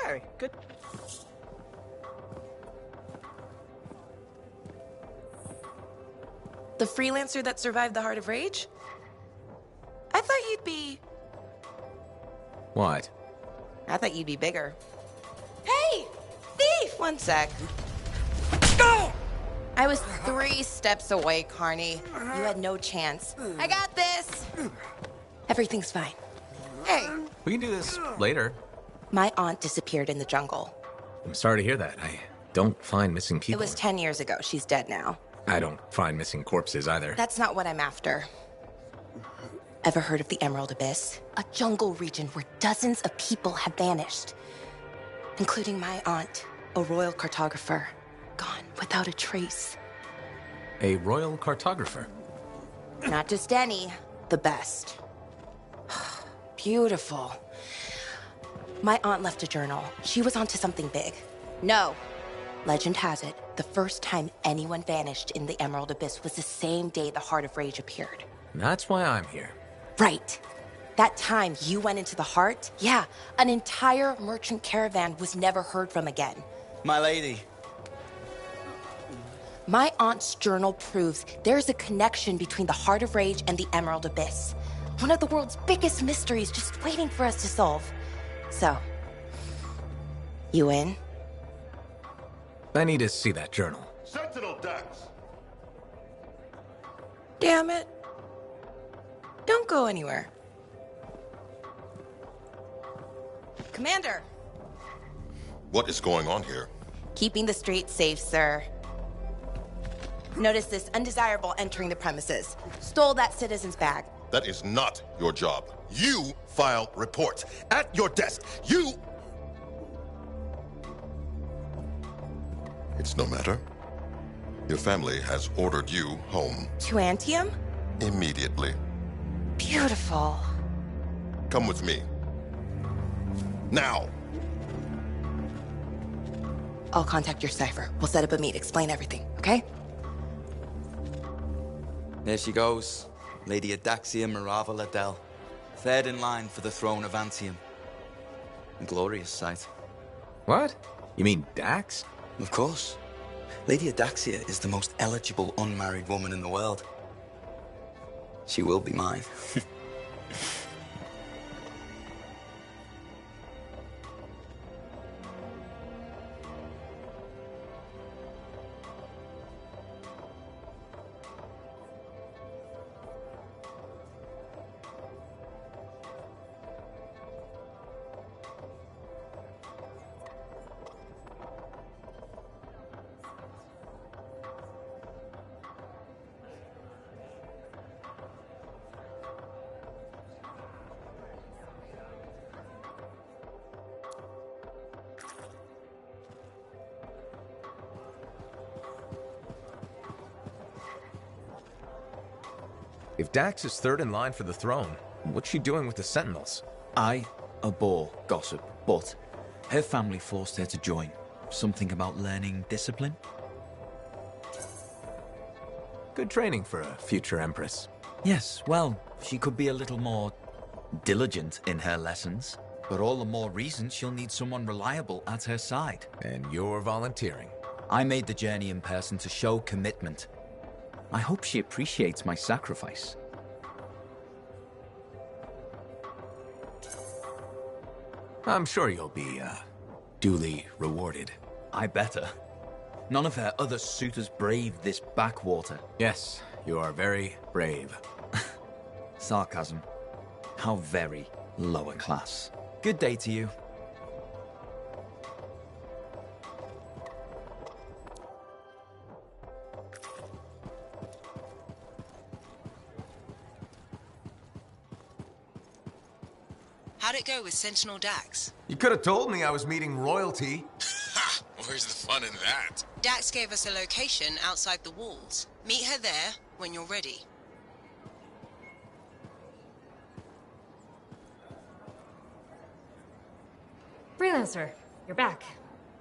Very good. The freelancer that survived the Heart of Rage? I thought you'd be... What? I thought you'd be bigger. Hey! Thief! One sec. Go! I was 3 steps away, Carney. You had no chance. I got this! Everything's fine. Hey! We can do this later. My aunt disappeared in the jungle. I'm sorry to hear that. I don't find missing people. It was 10 years ago. She's dead now. I don't find missing corpses either. That's not what I'm after. Ever heard of the Emerald Abyss? A jungle region where dozens of people have vanished. Including my aunt, a royal cartographer. Gone without a trace. A royal cartographer? Not just any, the best. Beautiful. My aunt left a journal. She was onto something big. No. Legend has it, the first time anyone vanished in the Emerald Abyss was the same day the Heart of Rage appeared. That's why I'm here. Right. That time you went into the Heart, yeah, an entire merchant caravan was never heard from again. My lady. My aunt's journal proves there's a connection between the Heart of Rage and the Emerald Abyss. One of the world's biggest mysteries just waiting for us to solve. So, you in? I need to see that journal. Sentinel decks. Damn it. Don't go anywhere. Commander! What is going on here? Keeping the streets safe, sir. Noticed this undesirable entering the premises. Stole that citizen's bag. That is not your job. You file reports. At your desk, you... It's no matter. Your family has ordered you home. To Anthem? Immediately. Beautiful. Come with me. Now! I'll contact your cipher. We'll set up a meet, explain everything, okay? There she goes. Lady Adaxia Mirava Ladell. Third in line for the throne of Anthem. A glorious sight. What? You mean Dax? Of course. Lady Adaxia is the most eligible unmarried woman in the world. She will be mine. If Dax is third in line for the throne, what's she doing with the Sentinels? I abhor gossip, but her family forced her to join. Something about learning discipline? Good training for a future Empress. Yes, well, she could be a little more diligent in her lessons, but all the more reason she'll need someone reliable at her side. And you're volunteering. I made the journey in person to show commitment. I hope she appreciates my sacrifice. I'm sure you'll be, duly rewarded. I better. None of her other suitors braved this backwater. Yes, you are very brave. Sarcasm. How very lower class. Good day to you. How'd it go with Sentinel Dax? You could have told me I was meeting royalty. Ha! Where's the fun in that? Dax gave us a location outside the walls. Meet her there when you're ready. Freelancer, you're back.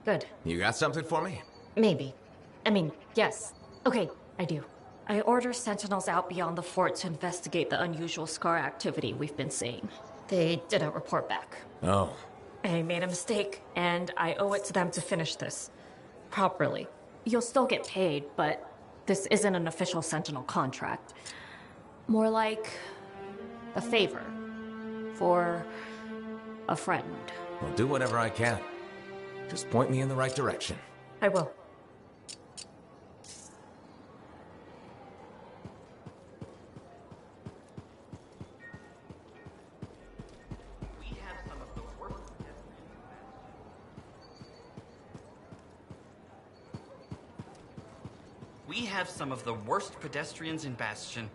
Good. You got something for me? Maybe. I mean, yes. Okay, I do. I order sentinels out beyond the fort to investigate the unusual scar activity we've been seeing. They didn't report back. Oh. I made a mistake, and I owe it to them to finish this properly. You'll still get paid, but this isn't an official Sentinel contract. More like a favor for a friend. I'll do whatever I can. Just point me in the right direction. I will. We have some of the worst pedestrians in Bastion.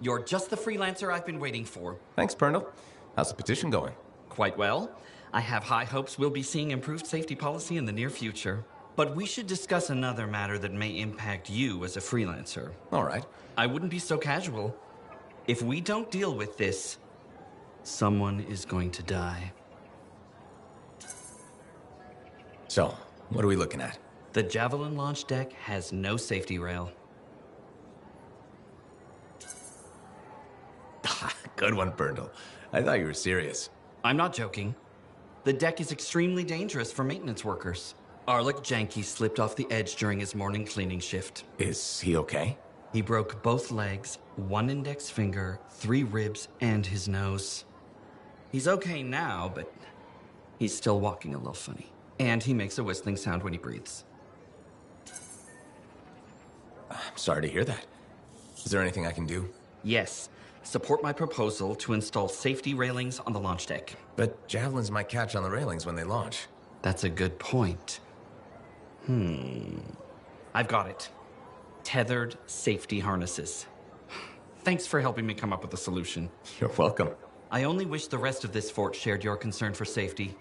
You're just the freelancer I've been waiting for. Thanks, Pernal. How's the petition going? Quite well. I have high hopes we'll be seeing improved safety policy in the near future. But we should discuss another matter that may impact you as a freelancer. All right. I wouldn't be so casual. If we don't deal with this, someone is going to die. So, what are we looking at? The Javelin launch deck has no safety rail. Good one, Pernal. I thought you were serious. I'm not joking. The deck is extremely dangerous for maintenance workers. Arlik Janke slipped off the edge during his morning cleaning shift. Is he okay? He broke both legs, one index finger, 3 ribs, and his nose. He's okay now, but he's still walking a little funny. And he makes a whistling sound when he breathes. I'm sorry to hear that. Is there anything I can do? Yes. Support my proposal to install safety railings on the launch deck. But javelins might catch on the railings when they launch. That's a good point. I've got it. Tethered safety harnesses. Thanks for helping me come up with a solution. You're welcome. I only wish the rest of this fort shared your concern for safety.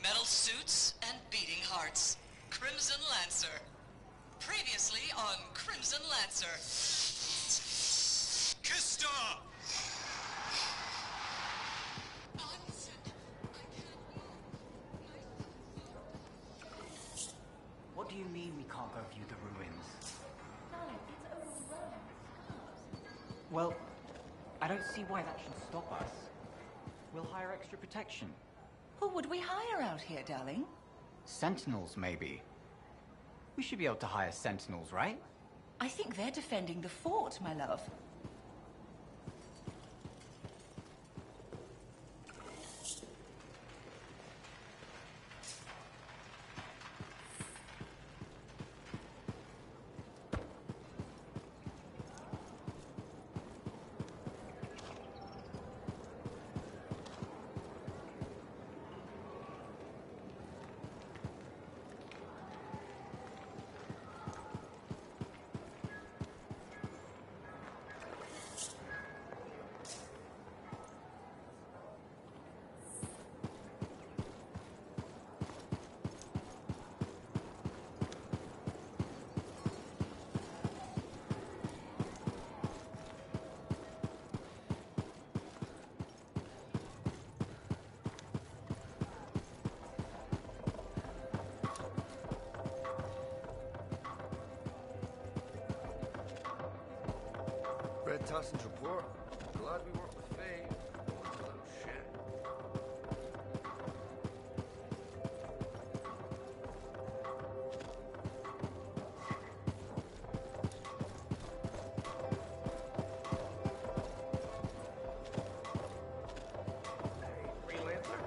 Metal suits and beating hearts. Crimson Lancer. Previously on Crimson Lancer. Kista! What do you mean we can't go view the ruins? Darling, it's overrun. Well, I don't see why that should stop us. We'll hire extra protection. Who would we hire out here, darling? Sentinels, maybe. We should be able to hire sentinels, right? I think they're defending the fort, my love. Red Tusson's report. Glad we worked with Faye. It's a little shit. Freelancer?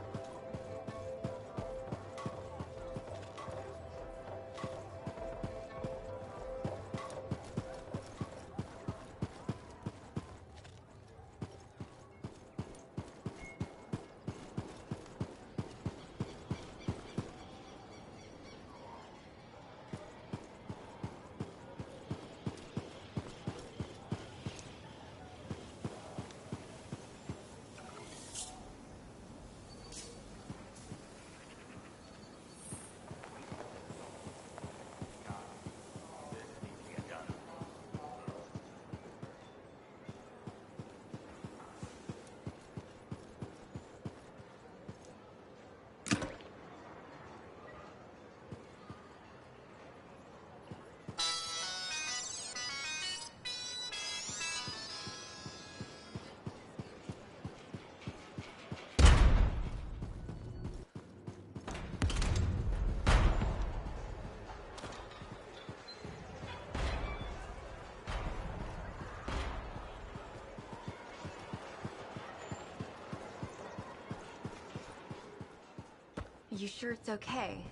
You sure it's okay?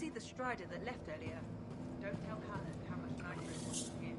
see the Strider that left earlier? Don't tell Helen how much nicer it was to get.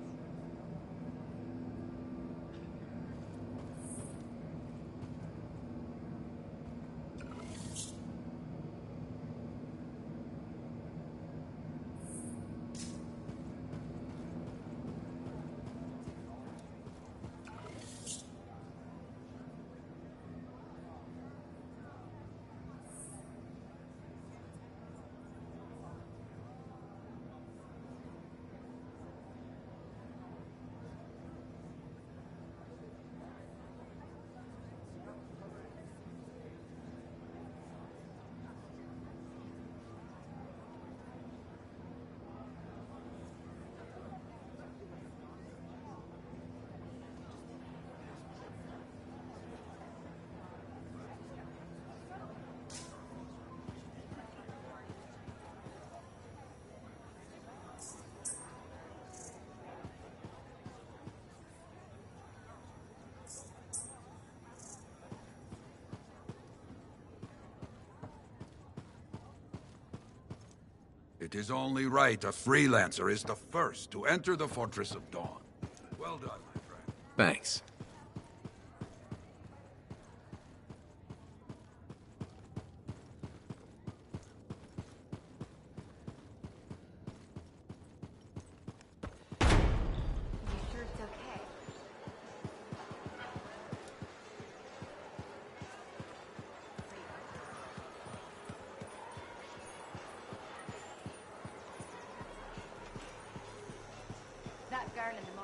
It is only right a freelancer is the first to enter the Fortress of Dawn. Well done, my friend. Thanks. You sure it's okay? That girl in the